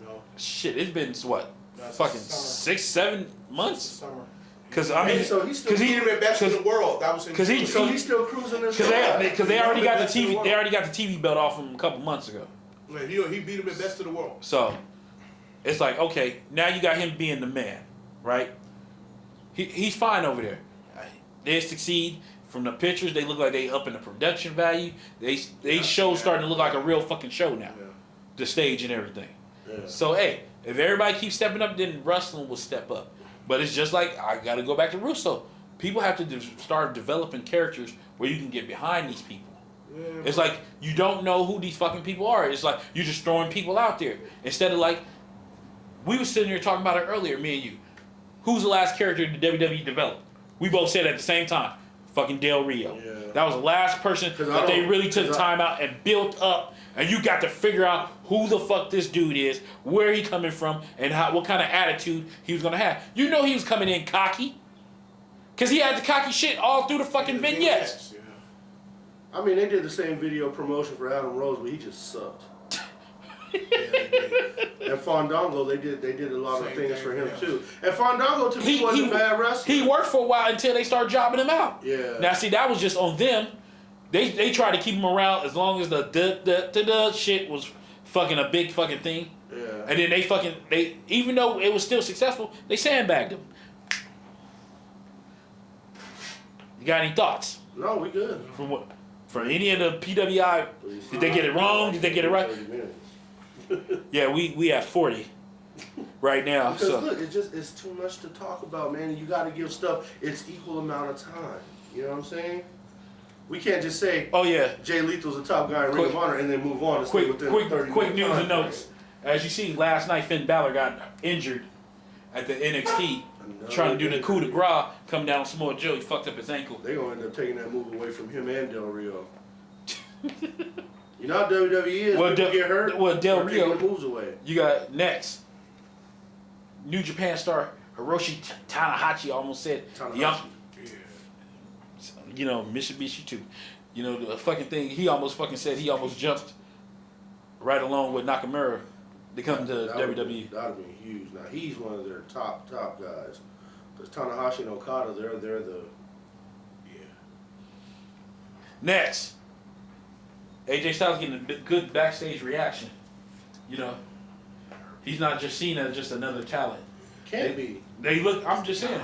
No. Shit, it's been what? That's Fucking summer. 6-7 months. Summer. Because I mean, so he's still He been best in the world. That was in so he's still cruising this. Because they already got the TV. They already got the TV belt off him a couple months ago. Man, he beat him at best of the world. So it's like, okay, now you got him being the man, right? He's fine over there. They succeed. From the pictures, they look like they up in the production value. Show starting to look like a real fucking show now. Yeah. The stage and everything. Yeah. So hey, if everybody keeps stepping up, then wrestling will step up. But it's just like, I got to go back to Russo. People have to start developing characters where you can get behind these people. Yeah. It's like, you don't know who these fucking people are. It's like, you're just throwing people out there. Instead of like, we were sitting here talking about it earlier, me and you. Who's the last character the WWE developed? We both said at the same time, fucking Del Rio. Yeah. That was the last person that they really took time out and built up. And you got to figure out who the fuck this dude is, where he coming from, and what kind of attitude he was going to have. You know he was coming in cocky. Because he had the cocky shit all through the fucking vignettes. Yeah. I mean, they did the same video promotion for Adam Rose, but he just sucked. And Fandango, they did a lot of things for him too. And Fandango to me wasn't a bad wrestler. He worked for a while until they started jobbing him out. Yeah. Now see, that was just on them. They tried to keep him around as long as the shit was fucking a big fucking thing. Yeah. And then they even though it was still successful, they sandbagged him. You got any thoughts? No, we good. From what? From any of the PWI? Did they get it wrong? Did they get it right? Yeah, we have 40 right now. Because so look, it's too much to talk about, man. You got to give stuff its equal amount of time. You know what I'm saying? We can't just say, oh yeah, Jay Lethal's the top guy in Ring of Honor and then move on and stay within 30 quick news time and notes. As you see, last night Finn Balor got injured at the NXT trying to do the coup de grace, come down Samoa Joe. He fucked up his ankle. They're going to end up taking that move away from him and Del Rio. You know how WWE is. Well, People get hurt. well, Del taking Rio the moves away. You got next. New Japan star Hiroshi Tanahashi almost said, Tanahashi. you know, Mitsubishi too. You know, the fucking thing, he almost fucking said he almost jumped right along with Nakamura to come to WWE. That would be huge. Now, he's one of their top guys. Because Tanahashi and Okada, they're the... Yeah. Next, AJ Styles getting a good backstage reaction. You know, he's not just seen as just another talent. Can't be. They look. I'm just saying,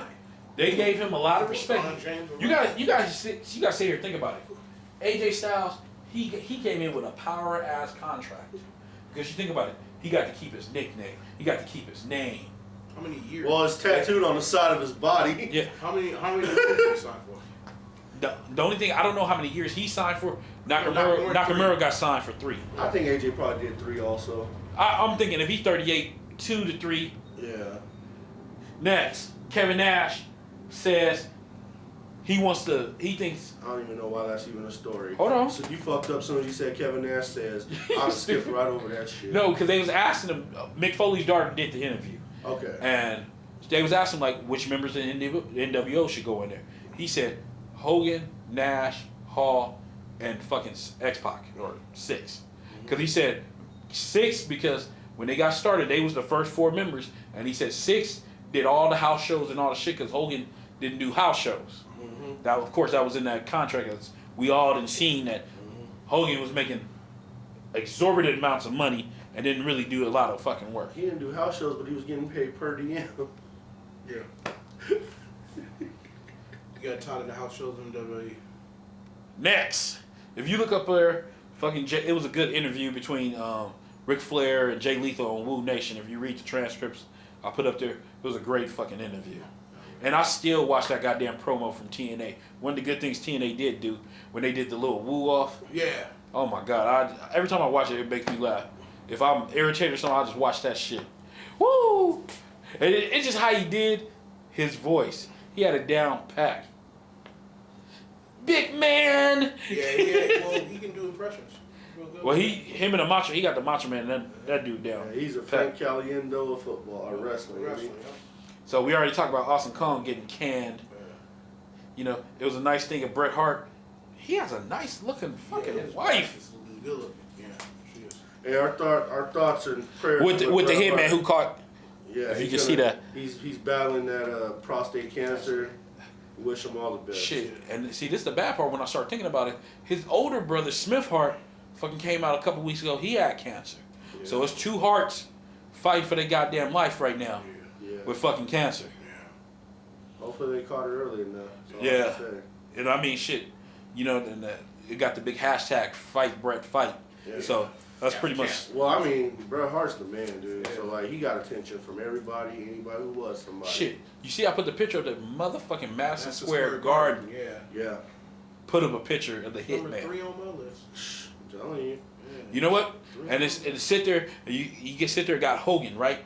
they gave him a lot of respect. You guys sit here and think about it. AJ Styles, he came in with a power ass contract because you think about it, he got to keep his nickname, he got to keep his name. How many years? Well, it's tattooed on the side of his body. Yeah. How many years did he sign for? The only thing I don't know how many years he signed for. Nakamura got signed for 3. I think AJ probably did 3 also. I'm thinking if he's 38, 2 to 3. Yeah. Next, Kevin Nash says he thinks. I don't even know why that's even a story. Hold on. So you fucked up as soon as you said Kevin Nash says. I skipped right over that shit. No, because they was asking him. Mick Foley's daughter did the interview. Okay. And they was asking like which members of the NWO should go in there. He said Hogan, Nash, Hall, and fucking X-Pac, or 6. Because he said 6 because when they got started, they was the first 4 members, and he said 6 did all the house shows and all the shit because Hogan didn't do house shows. Mm-hmm. That, of course, that was in that contract. We all done seen that Hogan was making exorbitant amounts of money and didn't really do a lot of fucking work. He didn't do house shows, but he was getting paid per diem. Yeah. You got tired of the house shows in WWE. Next, if you look up there, it was a good interview between Ric Flair and Jay Lethal on Woo Nation. If you read the transcripts I put up there, it was a great fucking interview. And I still watch that goddamn promo from TNA. One of the good things TNA did do when they did the little woo off. Yeah. Oh my God! Every time I watch it, it makes me laugh. If I'm irritated or something, I just watch that shit. Woo! And it's just how he did his voice. He had it down packed. Big man. Yeah. Well, he can do impressions. Well, him and the Macho, he got the Macho Man, that dude down. Yeah, he's a Frank Caliendo of football or wrestling. So we already talked about Austin Kong getting canned. You know, it was a nice thing of Bret Hart. He has a nice looking fucking wife. Good looking. Yeah, she is. And our thoughts and prayers With the hitman who caught. Yeah, if you can see that. He's battling that prostate cancer. Wish him all the best. Shit, and see, this is the bad part when I start thinking about it. His older brother, Smith Hart, fucking came out a couple weeks ago. He had cancer. Yeah. So it's two Harts fighting for their goddamn life right now with fucking cancer. Yeah. Hopefully they caught it early enough. Yeah. And I mean, shit, you know, and it got the big hashtag fight Bret fight. Yeah. So that's pretty much. Well, I mean, Bret Hart's the man, dude. Yeah. So like, he got attention from anybody who was somebody. Shit, you see, I put the picture of the motherfucking Madison Square Garden. Yeah. Put up a picture of the hitman. Number 3 on my list. I'm telling you. Yeah. You know what? And it's sit there. You get sit there. Got Hogan, right?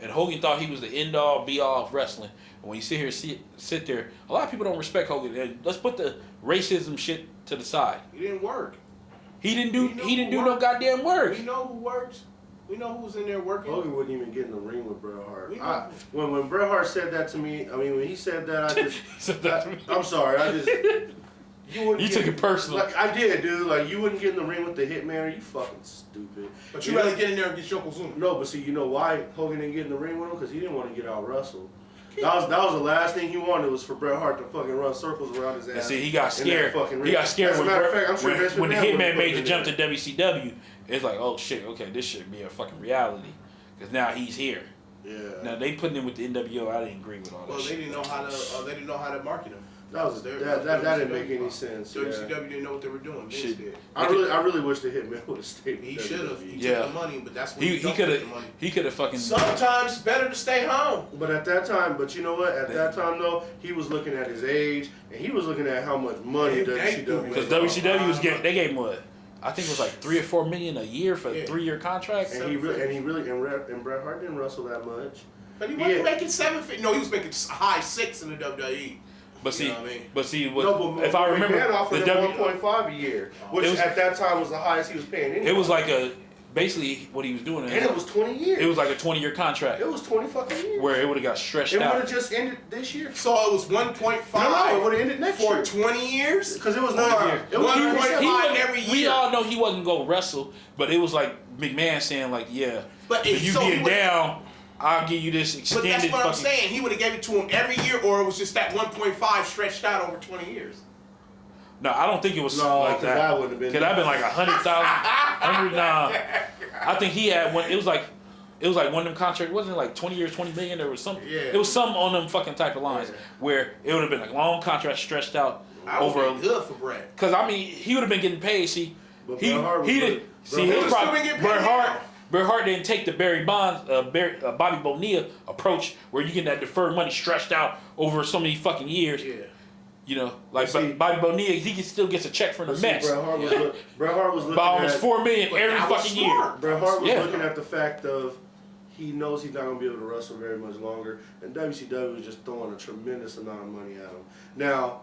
And Hogan thought he was the end all be all of wrestling. And when you sit there, a lot of people don't respect Hogan. And let's put the racism shit to the side. He didn't work. He didn't do no goddamn work. We know who works. We know who was in there working. Hogan wouldn't even get in the ring with Bret Hart. When Bret Hart said that to me, I mean, when he said that, I'm sorry. You took it personal. Like, I did, dude. Like, you wouldn't get in the ring with the Hitman. Are you fucking stupid? But you rather get in there and get Yokozuna. No, but see, you know why Hogan didn't get in the ring with him? Because he didn't want to get out wrestled. That was the last thing he wanted was for Bret Hart to fucking run circles around his ass. And see, he got scared. He got scared when the Hitman made the jump to WCW. It's like, oh shit, okay, this should be a fucking reality. Because now he's here. Yeah. Now they putting him with the NWO. I didn't agree with all that. Well, they didn't know how to market him. That didn't make any sense. WCW didn't know what they were doing. Vince did. I really wish the Hitman would have stayed. He should have. He took the money, but that's what he could have. He could have fucking. Sometimes it's better to stay home. But at that time, you know what? At that time though, he was looking at his age and he was looking at how much money WCW. Because WCW was getting, they gave him what? I think it was like $3 or $4 million a year for a 3-year contract. And Bret Hart didn't wrestle that much. But he wasn't making $750. No, he was making high 6 in the WWE. But see, you know what I mean? If I remember, the $1.5 a year, which at that time was the highest he was paying. Anyway. It was like basically what he was doing. And it was 20 years. It was like a 20-year contract. It was 20 fucking years. Where it would have got stretched out. It would have just ended this year. So it was 1.5. No, it would have ended next year. For 20 years? Because it was not. It was 1.5 every year. We all know he wasn't going to wrestle, but it was like McMahon saying like, yeah, but if you get down, I'll give you this extended. But that's what I'm saying. He would have gave it to him every year, or it was just that 1.5 stretched out over 20 years. No, I don't think it was something like that. That wouldn't have been. Could have been like 100,000. I think he had one. It was like one of them contracts. Wasn't it like 20 years, 20 million? There was some. Yeah. It was some on them fucking type of lines where it would have been like long contract stretched out over. Good for Bret. Because I mean, he would have been getting paid. See, Bret Hart didn't take the Bobby Bonilla approach where you get that deferred money stretched out over so many fucking years. Yeah. You know, like Bobby Bonilla, he still gets a check from the Mets. Bret Hart was looking by almost $4 million every fucking year. Bret Hart was looking at the fact of he knows he's not going to be able to wrestle very much longer, and WCW was just throwing a tremendous amount of money at him. Now,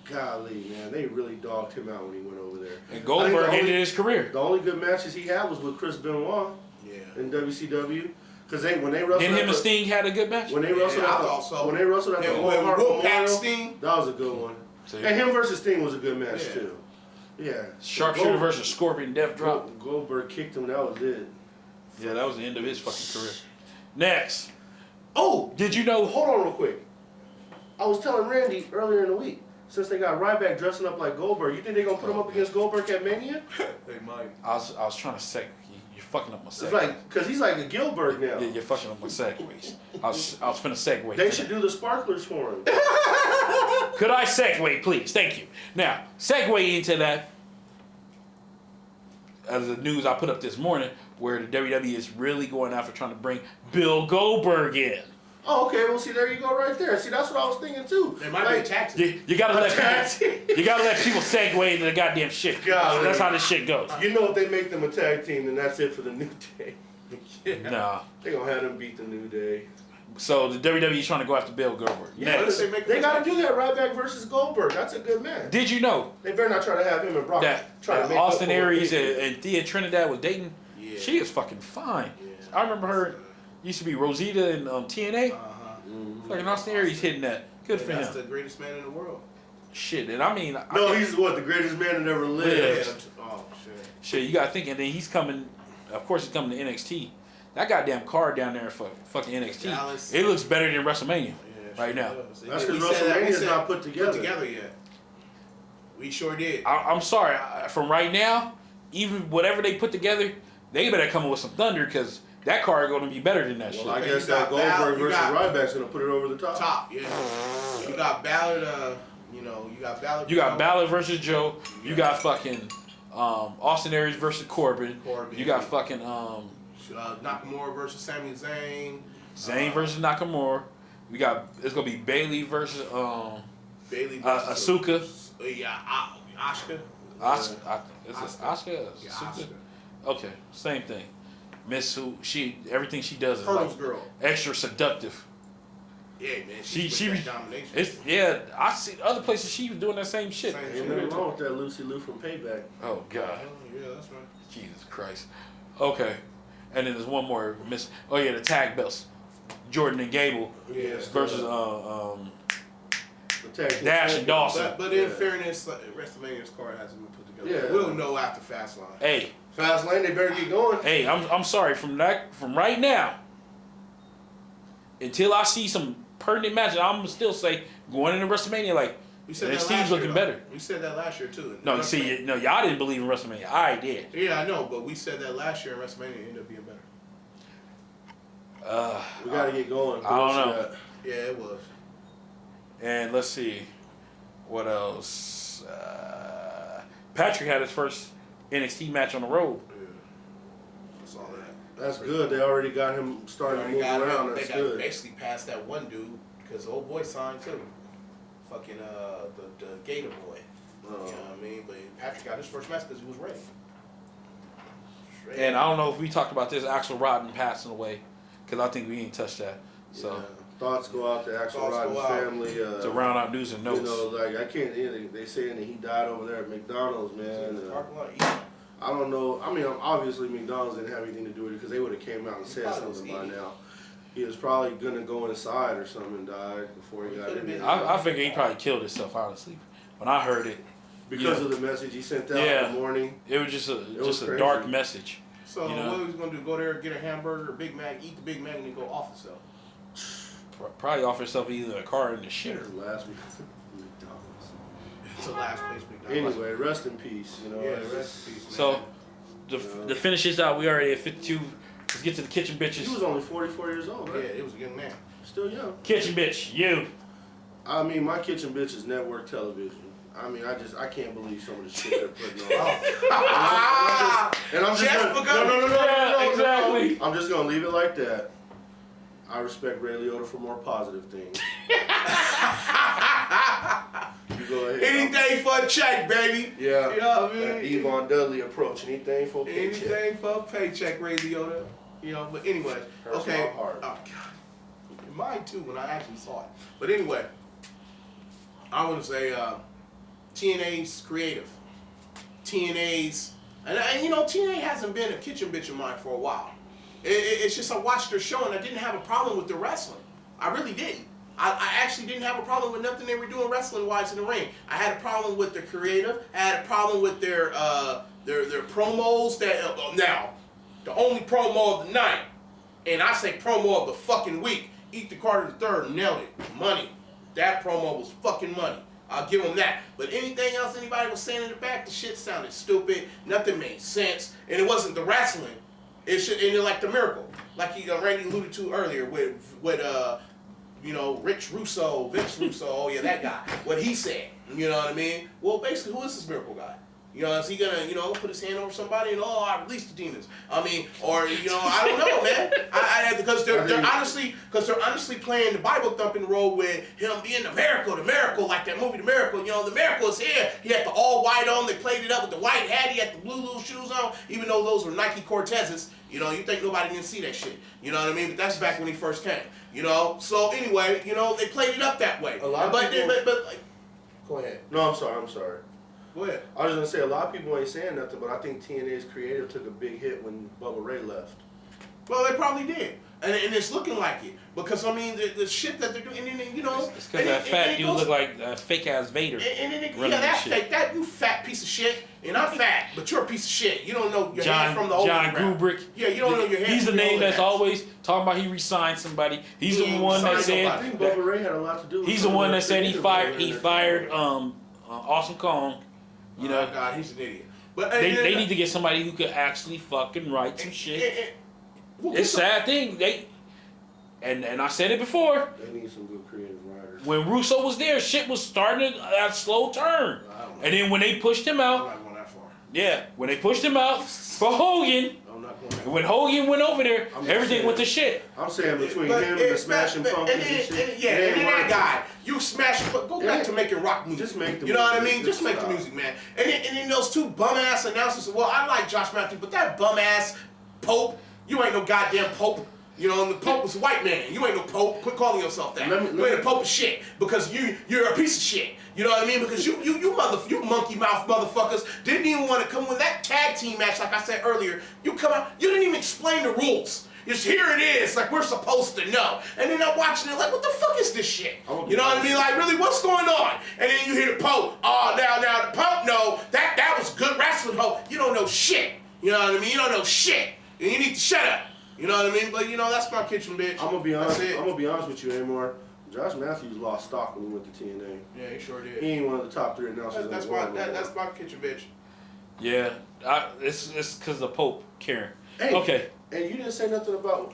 golly, man, they really dogged him out when he went over there. And Goldberg ended his career. The only good matches he had was with Chris Benoit in WCW. Because when they wrestled, him and Sting had a good match. When they wrestled at the Owen Hart Memorial, Sting, that was a good one. And him versus Sting was a good match too. Yeah. Sharpshooter versus Scorpion Death Drop. Goldberg kicked him. That was it. Yeah, that was the end of his fucking career. Next. Oh, did you know? Hold on real quick. I was telling Randy earlier in the week. Since they got Ryback dressing up like Goldberg, you think they're gonna put him up against Goldberg at Mania? They might. I was trying to say. You're fucking up my segue. It's like, because he's like a Gilbert now. Yeah, you're fucking up my segues. I was finna segue. They should do the sparklers for him. Could I segue, please? Thank you. Now, segue into that. As the news I put up this morning, where the WWE is really going after trying to bring Bill Goldberg in. Oh, okay. Well, see, there you go, right there. See, that's what I was thinking too. They might be a tactic. You gotta let people segue into the goddamn shit. That's how this shit goes. You know, if they make them a tag team, then that's it for the New Day. Nah. They gonna have them beat the New Day. So the WWE trying to go after Bill Goldberg. Yeah, Next. they got to do that. Ryback versus Goldberg. That's a good match. Did you know They better not try to have him and Brock try to make Austin up for what Aries they did. and Thea Trinidad was dating? Yeah. She is fucking fine. Yeah. I remember her. Used to be Rosita in TNA. Mm-hmm. Fucking Austin Aries hitting that. Good for That's him. the greatest man in the world. Shit, and I mean, No, he's what, the greatest man that ever lived. Yeah. Oh shit. shit. You got to think, and then he's coming. Of course, he's coming to NXT. That goddamn card down there for fucking NXT. Dallas. It looks better than WrestleMania Yeah, right sure now. does. That's We because said that- we WrestleMania's said not put together. yet. We sure did. I'm sorry. From right now, even whatever they put together, they better come up with some thunder because that card going to be better than that Well, shit. I Okay, guess you that got Goldberg you versus got- Ryback's going to put it over the top. Top, yeah. You got Ballard. You got Ballard. You got Balor versus Joe. You got fucking Austin Aries versus Corbin. You got fucking Nakamura versus Sami Zayn. Zayn versus Nakamura. We got it's gonna be Bailey versus Bailey versus Asuka. Asuka. Is it Asuka? Yeah, Asuka? Asuka. Okay, same thing. Miss who everything she does is Colonel's like girl. extra seductive. Yeah, man. She that domination. I see other places she was doing that same shit. Same Ain't nothing wrong with that Lucy Liu from Payback. Oh god, Yeah, that's right. Jesus Christ. Okay, and then there's one more miss. Oh yeah, the tag belts. Jordan and Gable Yeah. versus The tag team Dash and champions. Dawson. But in fairness, WrestleMania's card hasn't been put together. Yeah. We'll know after Fastlane. Hey, Fast Lane, they better get going. hey, I'm sorry from right now until I see some pertinent matches. I'm gonna still say going into WrestleMania like We said that NXT's last looking year, better. We said that last year too. No, you see, y'all didn't believe in WrestleMania. I did. Yeah, I know, but we said that last year, and WrestleMania ended up being better. We got to get going. I don't know. Yeah, it was. And let's see, what else? Patrick had his first NXT match on the road. Yeah. That's all that. That's good. They already got him starting to move around. They That's got good. basically past that one dude because the old boy signed too. Fucking the Gator boy. You know what I mean? But Patrick got his first match because he was ready. Straight And up. I don't know if we talked about this, Axel Rotten passing away, because I think we ain't touched that. So Yeah. Thoughts go out to Axel Thoughts Rodden's go out. family. to round out news and notes. You know, like I can't. They saying that he died over there at McDonald's, man. In the parking lot, eating. I don't know. I mean, obviously McDonald's didn't have anything to do with it because they would have came out and said probably was something by eating. now. He was probably gonna go inside or something and died before he He got could've in been. there. I figure he probably killed himself, honestly. When I heard it, Because yeah. of the message he sent out Yeah. in the morning. it was just was a crazy. dark message. So You know? what was he gonna do? Go there, get a hamburger, a Big Mac, eat the Big Mac, and then go off himself. Probably offered himself either a car or the shitter. His last McDonald's. It's the last place McDonald's. Anyway, rest in peace. You know. Yeah, It's rest in just- peace, man. So to finish this out, we already at 52. Let's get to the kitchen He bitches. was only 44 years old, Yeah, right? it was a young man. Still young. Kitchen bitch, you. I mean, my kitchen bitch is network television. I mean, I can't believe some of the shit they're putting on. And I'm just Jeff gonna, Pagano. Yeah, exactly. I'm just gonna leave it like that. I respect Ray Liotta for more positive things. You go ahead. Anything for a check, baby. Yeah. You know what I That mean? Yvonne Dudley approach. Anything for a paycheck. Anything for a paycheck, Ray Liotta. You know, but anyway. Hurts Okay. my heart. Oh, God. Mine too when I actually saw it. But anyway, I want to say TNA's creative. TNA's, and you know, TNA hasn't been a kitchen bitch of mine for a while. It's just I watched their show and I didn't have a problem with the wrestling. I really didn't. I actually didn't have a problem with nothing they were doing wrestling wise in the ring. I had a problem with their creative. I had a problem with their promos. That now, the only promo of the night, and I say promo of the fucking week. Eat the Carter III nailed it. Money. That promo was fucking money. I'll give them that. But anything else anybody was saying in the back, the shit sounded stupid. Nothing made sense, and it wasn't the wrestling. And it like the miracle, like Randy alluded to earlier with you know, Vince Russo. Oh yeah, that guy. What he said. You know what I mean? Well, basically, who is this miracle guy? You know, is he gonna, put his hand over somebody and I release the demons? I mean, or I don't know, man. Because they're honestly playing the Bible thumping role with him being the miracle, like that movie, The Miracle. The miracle is here. He had the all white on. They played it up with the white hat. He had the blue little shoes on, even though those were Nike Cortezes. You think nobody didn't see that shit. You know what I mean? But that's back when he first came. So anyway, they played it up that way. A lot of people. But like, go ahead. No, I'm sorry. Go ahead. I was gonna say a lot of people ain't saying nothing, but I think TNA's creative took a big hit when Bubba Ray left. Well, they probably did, and it's looking like it because I mean the shit that they're doing, and then It's because that fat dude look like a fake ass Vader. That's fake. That you fat piece of shit, and I'm fat, but you're a piece of shit. You don't know your hand from the old John Goldberg. Yeah, you don't know your hand. He's the from name that's hands. always talking about he resigned somebody. He's He the one that signed said. I think Bubba Ray had a lot to do with He's the one that said he fired Awesome Kong. Oh God, he's an idiot. But They need to get somebody who could actually fucking write some shit. It's a sad thing. And I said it before. They need some good creative writers. When Russo was there, shit was starting at a slow turn. And then when they pushed him I'm out, not going that far. yeah, when they pushed him out for Hogan, I'm not going that far. when Hogan went over there, I'm just everything saying. went to shit. I'm saying between him and the Smashing Pumpkins and shit. And then that guy, you smash, go back to making rock music. Just make the You know what I music. mean? Just make the music, man. And then those two bum ass announcers. Well, I like Josh Matthews, but that bum ass Pope, you ain't no goddamn Pope. And the Pope was a white man. You ain't no Pope. Quit calling yourself that. You ain't a Pope of shit because you're a piece of shit. You know what I mean? Because you monkey mouth motherfuckers didn't even want to come with that tag team match. Like I said earlier, you come out. You didn't even explain the rules. Just here it is, like we're supposed to know. And then I'm watching it like, what the fuck is this shit? You know what I mean? Like, really, what's going on? And then you hear the Pope. Oh, now the Pope, no, that was good wrestling, Pope. You don't know shit. You know what I mean? You don't know shit. And you need to shut up. You know what I mean? But that's my kitchen, bitch. I'm gonna be honest. I'm gonna be honest with you, Amor. Josh Matthews lost stock when he went to TNA. Yeah, he sure did. He ain't one of the top 3 announcers. That's my kitchen, bitch. Yeah, it's because the Pope caring. Hey, okay. And you didn't say nothing about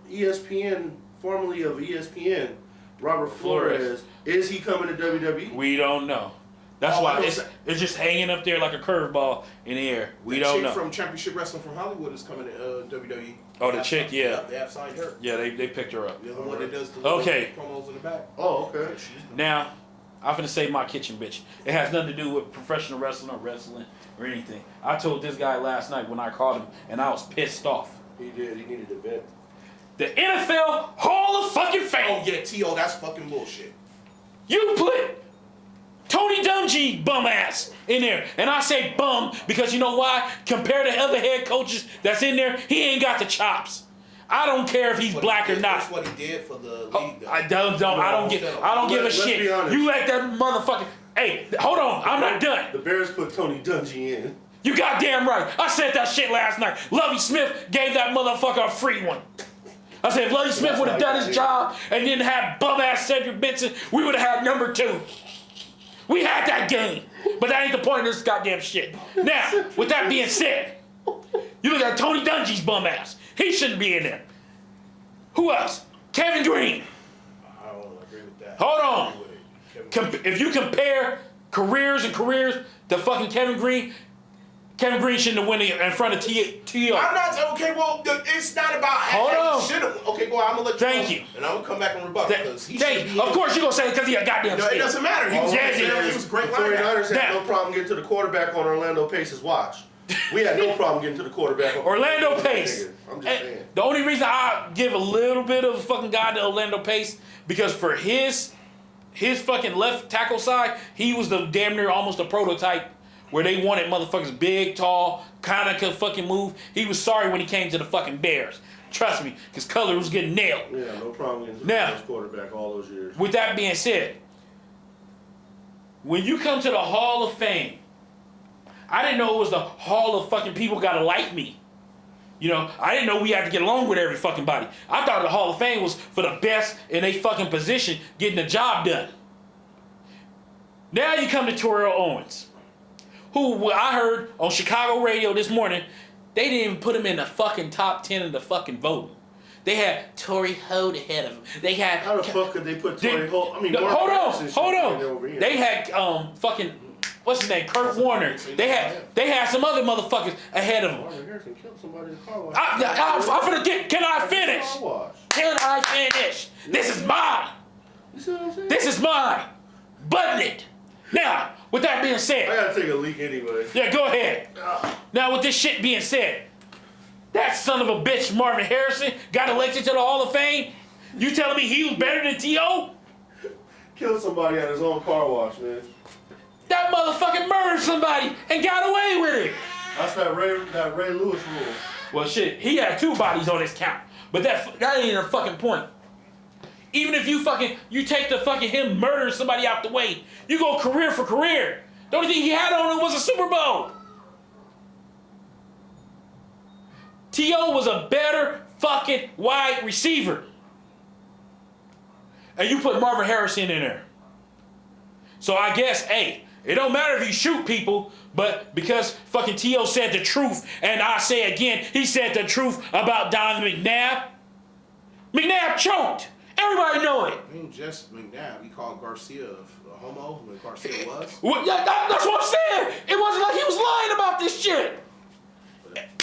ESPN, formerly of ESPN, Robert Flores. Is he coming to WWE? We don't know. That's why it's just hanging up there like a curveball in the air. We don't know. The chick from Championship Wrestling from Hollywood is coming to WWE. Oh, the chick, yeah. They have signed her. Yeah, they picked her up. The other one that does the promos in the back. Oh, okay. Now, I'm finna say my kitchen, bitch. It has nothing to do with professional wrestling or anything. I told this guy last night when I called him, and I was pissed off. He did. He needed a vet. The NFL Hall of fucking Fame. Oh, yeah, T.O., that's fucking bullshit. You put Tony Dungy bum ass in there. And I say bum because you know why? Compared to other head coaches that's in there, he ain't got the chops. I don't care if he's black or not. That's what he did for the league. I don't give a shit. You let that motherfucker. Hey, hold on. I'm not done. The Bears put Tony Dungy in. You goddamn right. I said that shit last night. Lovey Smith gave that motherfucker a free one. I said if Lovey Smith would have done his job and didn't have bum ass Cedric Benson, we would have had number 2. We had that game, but that ain't the point of this goddamn shit. Now, with that being said, you look at Tony Dungy's bum ass. He shouldn't be in there. Who else? Kevin Green. I don't agree with that. Hold on. If you compare careers to fucking Kevin Green shouldn't have won in front of T.O. I'm not, okay, well, it's not about Hold on. Should have. Okay, go on, I'm going to let you Thank know. you. And I'm going to come back and rebut because he should be Of course you're going to say it because he a goddamn No, it steal. doesn't matter. He was a great The 49ers had Now- no problem getting to the quarterback on Orlando Pace's watch. We had no problem getting to the quarterback on Orlando Pace. I'm just saying. The only reason I give a little bit of fucking God to Orlando Pace because for his fucking left tackle side, he was the damn near almost a prototype where they wanted motherfuckers big, tall, kind of could fucking move. He was sorry when he came to the fucking Bears. Trust me, because Color was getting nailed. Yeah, no problem getting to the Now- first quarterback all those years. With that being said, when you come to the Hall of Fame, I didn't know it was the Hall of fucking people gotta like me. I didn't know we had to get along with every fucking body. I thought the Hall of Fame was for the best in a fucking position getting the job done. Now you come to Terrell Owens, who I heard on Chicago radio this morning, they didn't even put him in the fucking top 10 of the fucking voting. They had Torrey Holt ahead of him. They had How the fuck could they put Torrey Holt? I mean, hold Mark Patterson on. over here. They had fucking what's his name? Kurt Warner. They had some other motherfuckers ahead of him. Marvin Harrison killed somebody in the car wash. I'm finna get. Can I finish? Can I finish? This is mine. You see what I'm saying? This is mine. Button it. Now, with that being I said, gotta take a leak anyway. yeah, go ahead. Now, with this shit being said, that son of a bitch Marvin Harrison got elected to the Hall of Fame. You telling me he was better than T.O.? Killed somebody at his own car wash, man. That motherfucker murdered somebody and got away with it. That's that Ray Lewis rule. Well, shit, he had 2 bodies on his count, but that ain't a fucking point. Even if you take the fucking him murdering somebody out the way, you go career for career. The only thing he had on him was a Super Bowl. T.O. was a better fucking wide receiver. And you put Marvin Harrison in there. So I guess, hey, it don't matter if you shoot people, but because fucking T.O. said the truth, and I say again, he said the truth about Donovan McNabb. McNabb choked. Everybody know it. I mean, just McNabb. He called Garcia a homo when Garcia was. Well, yeah, that's what I'm saying. It wasn't like he was lying about this shit.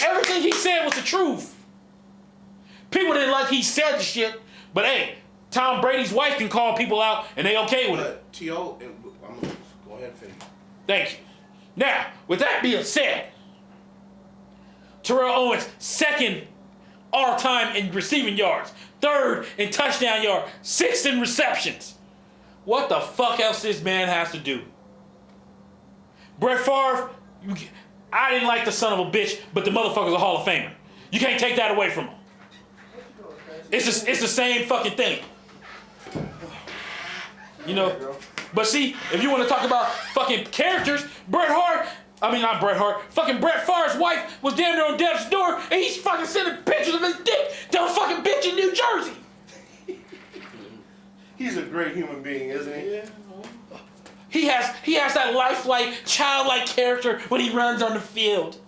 Everything he said was the truth. People didn't like he said the shit, but hey, Tom Brady's wife can call people out and they okay with it. But T.O., I'm gonna go ahead and finish. Thank you. Now, with that being said, Terrell Owens, 2nd all-time in receiving yards, 3rd in touchdown yards, 6th in receptions. What the fuck else this man has to do? Brett Favre, I didn't like the son of a bitch, but the motherfucker's a Hall of Famer. You can't take that away from him. It's the same fucking thing. You know? But see, if you want to talk about fucking characters, fucking Brett Favre's wife was damn near on death's door, and he's fucking sending pictures of his dick to a fucking bitch in New Jersey. He's a great human being, isn't he? Yeah. He has that lifelike, childlike character when he runs on the field.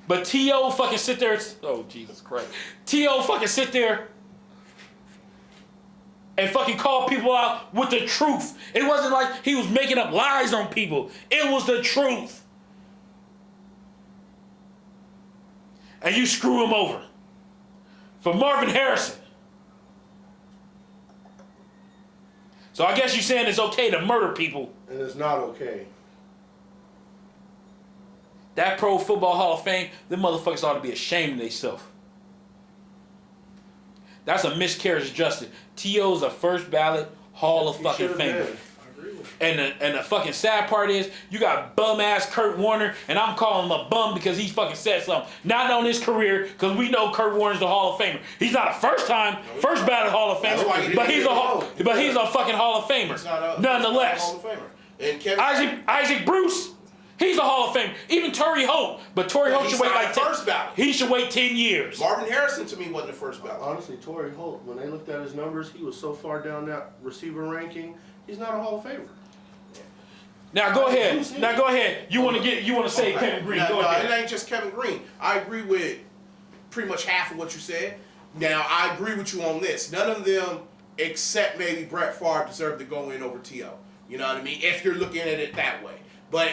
But T.O. fucking sit there. Oh, Jesus Christ. T.O. fucking sit there and fucking call people out with the truth. It wasn't like he was making up lies on people. It was the truth. And you screw him over. For Marvin Harrison. So I guess you're saying it's okay to murder people. And it's not okay. That Pro Football Hall of Fame, them motherfuckers ought to be ashamed of themselves. That's a miscarriage of justice. T.O.'s a first ballot Hall of fucking Famer. And the fucking sad part is, you got bum ass Kurt Warner, and I'm calling him a bum because he fucking said something. Not on his career, because we know Kurt Warner's the Hall of Famer. He's not a first ballot Hall of Famer, but he's a fucking Hall of Famer. Nonetheless. Hall of Famer. And Kevin Isaac Bruce, he's a Hall of Famer. Even Torrey Holt, but Torrey Holt should wait like first ballot. He should wait 10 years. Marvin Harrison to me wasn't the first ballot. Honestly, Torrey Holt, when they looked at his numbers, he was so far down that receiver ranking, he's not a Hall of Famer. Now go ahead. You want to say Kevin Green? Go ahead. It ain't just Kevin Green. I agree with pretty much half of what you said. Now I agree with you on this. None of them, except maybe Brett Favre, deserve to go in over T.O. You know what I mean? If you're looking at it that way, but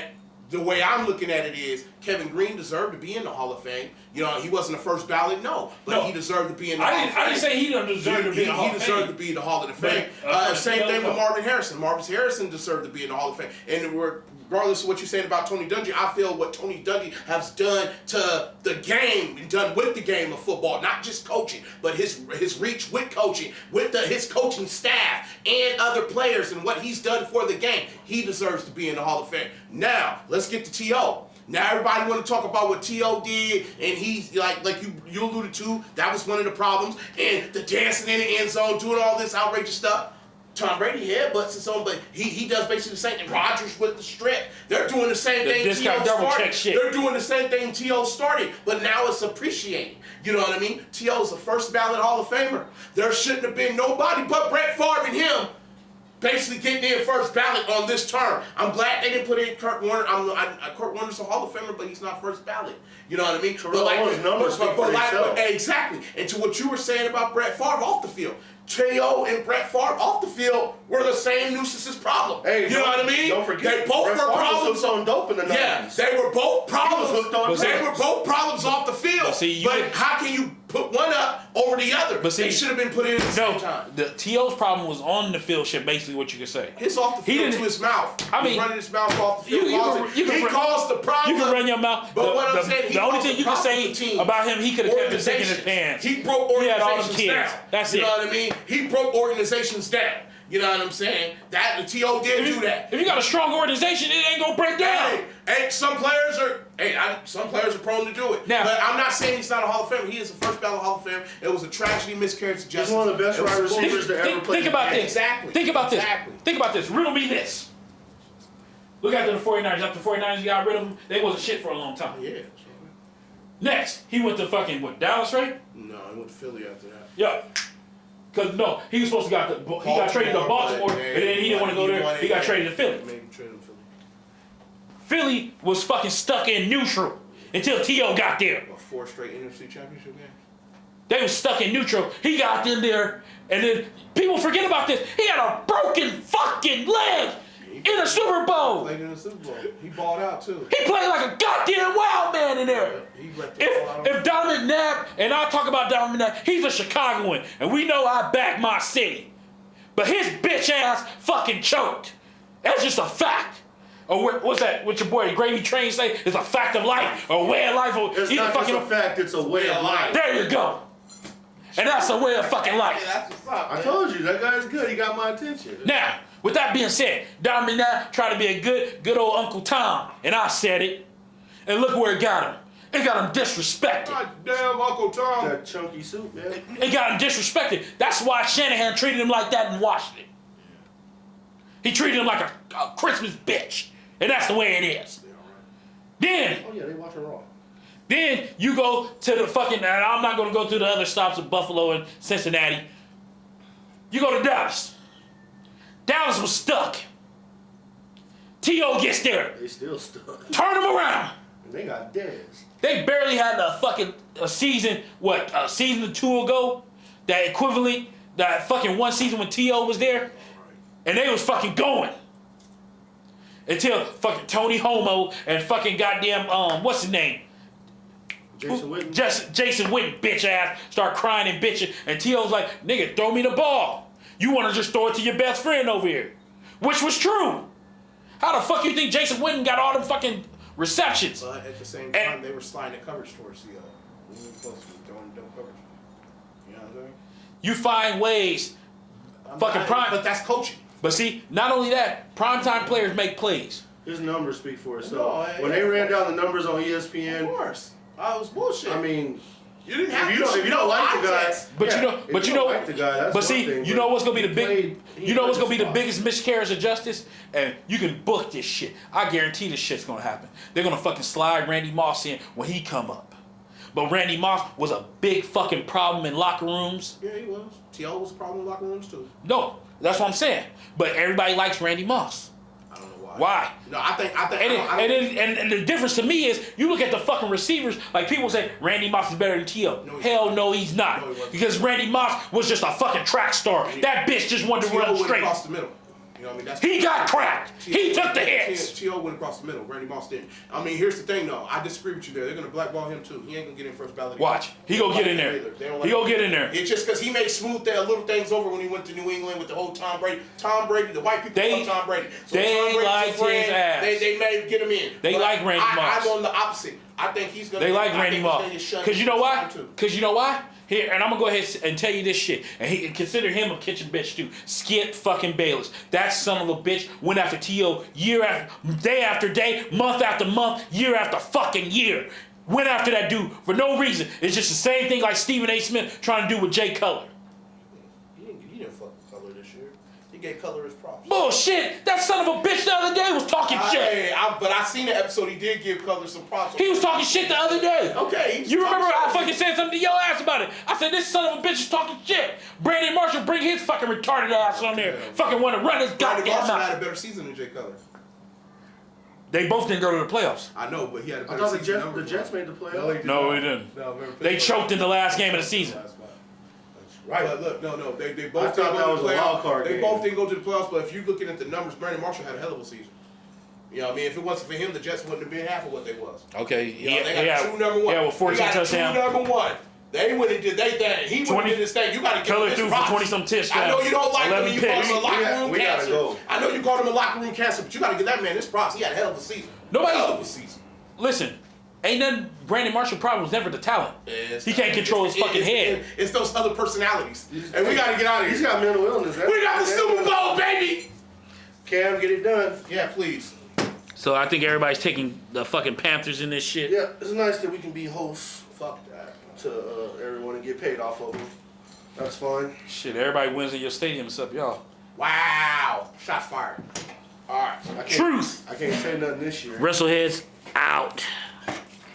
the way I'm looking at it is Kevin Green deserved to be in the Hall of Fame. You know, he wasn't the first ballot, but he deserved to be in the Hall of Fame. I didn't say he didn't deserve to be in the Hall of Fame. He deserved to be in the Hall of Fame. Same thing with Marvin Harrison. Marvin Harrison deserved to be in the Hall of Fame. And regardless of what you're saying about Tony Dungy, I feel what Tony Dungy has done to the game and done with the game of football, not just coaching, but his reach with coaching, with his coaching staff and other players and what he's done for the game. He deserves to be in the Hall of Fame. Now, let's get to T.O. Now everybody want to talk about what T.O. did, and he's like you alluded to, that was one of the problems, and the dancing in the end zone, doing all this outrageous stuff. Tom Brady headbutts his own, but he does basically the same thing. Rodgers with the strip. They're doing the same thing T.O. started. They're doing the same thing T.O. started, but now it's appreciated. You know what I mean? T.O. is a first ballot Hall of Famer. There shouldn't have been nobody but Brett Favre and him basically getting in first ballot on this term. I'm glad they didn't put in Kurt Warner. Kurt Warner's a Hall of Famer, but he's not first ballot. You know what I mean? Exactly. Exactly. And to what you were saying about Brett Favre off the field, T.O. and Brett Favre off the field were the same nuisance's problem. Hey, you know what I mean? Don't forget, they both Brett were Favre problems. was on dope in the 90s. Yeah, they were both problems. He was hooked on They drugs. were both problems off the field. But how can you put one up over the other? But see, they should have been put in at the same time. The T.O.'s problem was on the field shit, basically what you could say. His off the field to his mouth. I mean, He's running his mouth off the field. He can caused the problem. You can run your mouth. But what I'm saying, the only thing you can say about him, he could have kept his dick in his pants. He broke He had all them organizations kids. down. That's you it. know what I mean? He broke organizations down. You know what I'm saying? That the T.O. did do that. If you got a strong organization, it ain't gonna break down. Hey, some players are prone to do it. Now, but I'm not saying he's not a Hall of Famer. He is the first ballot Hall of Fame. It was a tragedy, miscarriage of justice. He's one of the best wide receivers to ever play. Think about this. Exactly. Think about this. Exactly. Think about this. Riddle me this. Look after the 49ers. After the 49ers got rid of him, they wasn't shit for a long time. Yeah. Next, he went to fucking, Dallas, right? No, he went to Philly after that. Yeah. Because, no, he was supposed to he got traded to Baltimore, and then he didn't want to go there. He got traded to Philly. Maybe traded to Philly. Philly was fucking stuck in neutral until T.O. got there. What, 4 straight NFC championship games? They was stuck in neutral. He got in there, and then people forget about this. He had a broken fucking leg in a Super Bowl. Played in the Super Bowl. He balled out too. He played like a goddamn wild man in there. He let the ball out. If Dominic Knapp, and I'll talk about Dominic Knapp, he's a Chicagoan, and we know I back my city. But his bitch ass fucking choked. That's just a fact. Or what's that? What your boy Gravy Train say? It's a fact of life, or a way of life. Or It's not just a fact, it's a way of life. There you go. And that's a way of fucking life. That's what's up, man. I told you, that guy's good. He got my attention. Now, with that being said, Dominic Knapp tried to be a good old Uncle Tom, and I said it. And look where it got him. It got him disrespected. God damn, Uncle Tom. That chunky suit, man. It got him disrespected. That's why Shanahan treated him like that in Washington. He treated him like a Christmas bitch. And that's the way it is. Then, Oh, yeah, they watching Raw. then you go to the fucking, and I'm not going to go through the other stops of Buffalo and Cincinnati. You go to Dallas. Dallas was stuck. T.O. gets there. They still stuck. Turn him around. And they got Dez. They barely had a season, a season or two ago, that equivalent, that fucking one season when T.O. was there, and they was fucking going. Until fucking Tony Homo and fucking goddamn, what's his name? Jason Witten. Jason Witten, bitch ass, start crying and bitching, and T.O.'s like, nigga, throw me the ball. You want to just throw it to your best friend over here. Which was true. How the fuck you think Jason Witten got all them fucking receptions? But at the same time, they were sliding the coverage towards T.O. We were supposed to be throwing dumb coverage. You know what I'm saying? You find ways. But that's coaching. But see, not only that, primetime players make plays. His numbers speak for itself. No, when they ran down the numbers on Of ESPN, course. It was bullshit. I mean, you didn't have if you don't like the guy, But yeah, you know, if but you you know, don't like the guy, that's but one see, thing, you but know what's gonna be the he big, played- he you know what's played gonna be the spot. biggest miscarriage of justice, and you can book this shit. I guarantee this shit's gonna happen. They're gonna fucking slide Randy Moss in when he come up. But Randy Moss was a big fucking problem in locker rooms. Yeah, he was. T.O. was a problem in locker rooms too. No, that's what I'm saying. But everybody likes Randy Moss. I don't know why. Why? No, I think. And the difference to me is, you look at the fucking receivers, like people say Randy Moss is better than T.O. No, he's Hell not. no, he's not. No, he wasn't. Because Randy Moss was just a fucking track star. That bitch just wanted to T.O. run went straight. across the middle. You know what I mean? That's He got cracked. He took the hits. T.O. went across the middle. Randy Moss didn't. I mean, here's the thing though. I disagree with you there. They're gonna blackball him too. He ain't gonna get in first ballot. Watch. He gonna get in there. He gonna get in there. It's just because he made smooth their little things over when he went to New England with the whole Tom Brady. Tom Brady, the white people love Tom Brady. So they Tom Brady's like a friend, his ass. They may get him in. They But like Randy Moss. I'm on the opposite. I think he's gonna. They like Randy Moss. Because you know why? Because you know why? Here, and I'm gonna go ahead and tell you this shit. And consider him a kitchen bitch too. Skip fucking Bayless. That son of a bitch went after T.O. day after day, month after month, year after fucking year. Went after that dude for no reason. It's just the same thing like Stephen A. Smith trying to do with Jay Cutler. He didn't fuck with Cutler this year. He gave Cutler his props. Bullshit! That son of a bitch the other day was talking shit. But I seen the episode. He did give Cutler some props. He was talking shit the other day. Okay. You remember I fucking said something to your ass about it. I said, this son of a bitch is talking shit. Brandon Marshall, bring his fucking retarded ass on there. Fucking want to run his Brandon goddamn Marshall mouth. had a better season than Jay Cutler. They both didn't go to the playoffs. I know, but he had a I better thought season. the Jets made the playoffs. No, he didn't. No, They choked in the last game of the season. Right. But look, no, they I both thought didn't that go was to the a wild playoffs. card They game. both didn't go to the playoffs. But if you're looking at the numbers, Brandon Marshall had a hell of a season. You know what I mean? If it wasn't for him, the Jets wouldn't have been half of what they was. Okay. You know, they got a true number one. Yeah, with 14 touchdowns. True number one. They went and did they thing. He went and did his thing. You got to give Keller him threw his for props. 20-some touchdowns. I know you don't like him and you call 11 him a locker room We gotta cancer. go. I know you called him a locker room cancer, but you got to give that man his props. He had a hell of a season. Nobody- Hell of a season. Listen, ain't nothing. Brandon Marshall's problem was never the talent. He can't control his fucking head. It's those other personalities. And we got to get out of He's here. got mental illness. We got the Super Bowl, baby. Cam, get it done. Yeah, please. So I think everybody's taking the fucking Panthers in this shit. Yeah, it's nice that we can be hosts. Fuck that. To everyone and get paid off of them. That's fine. Shit, everybody wins in your stadium except y'all. Wow. Shots fired. All right. Truth. I can't say nothing this year. Wrestleheads out.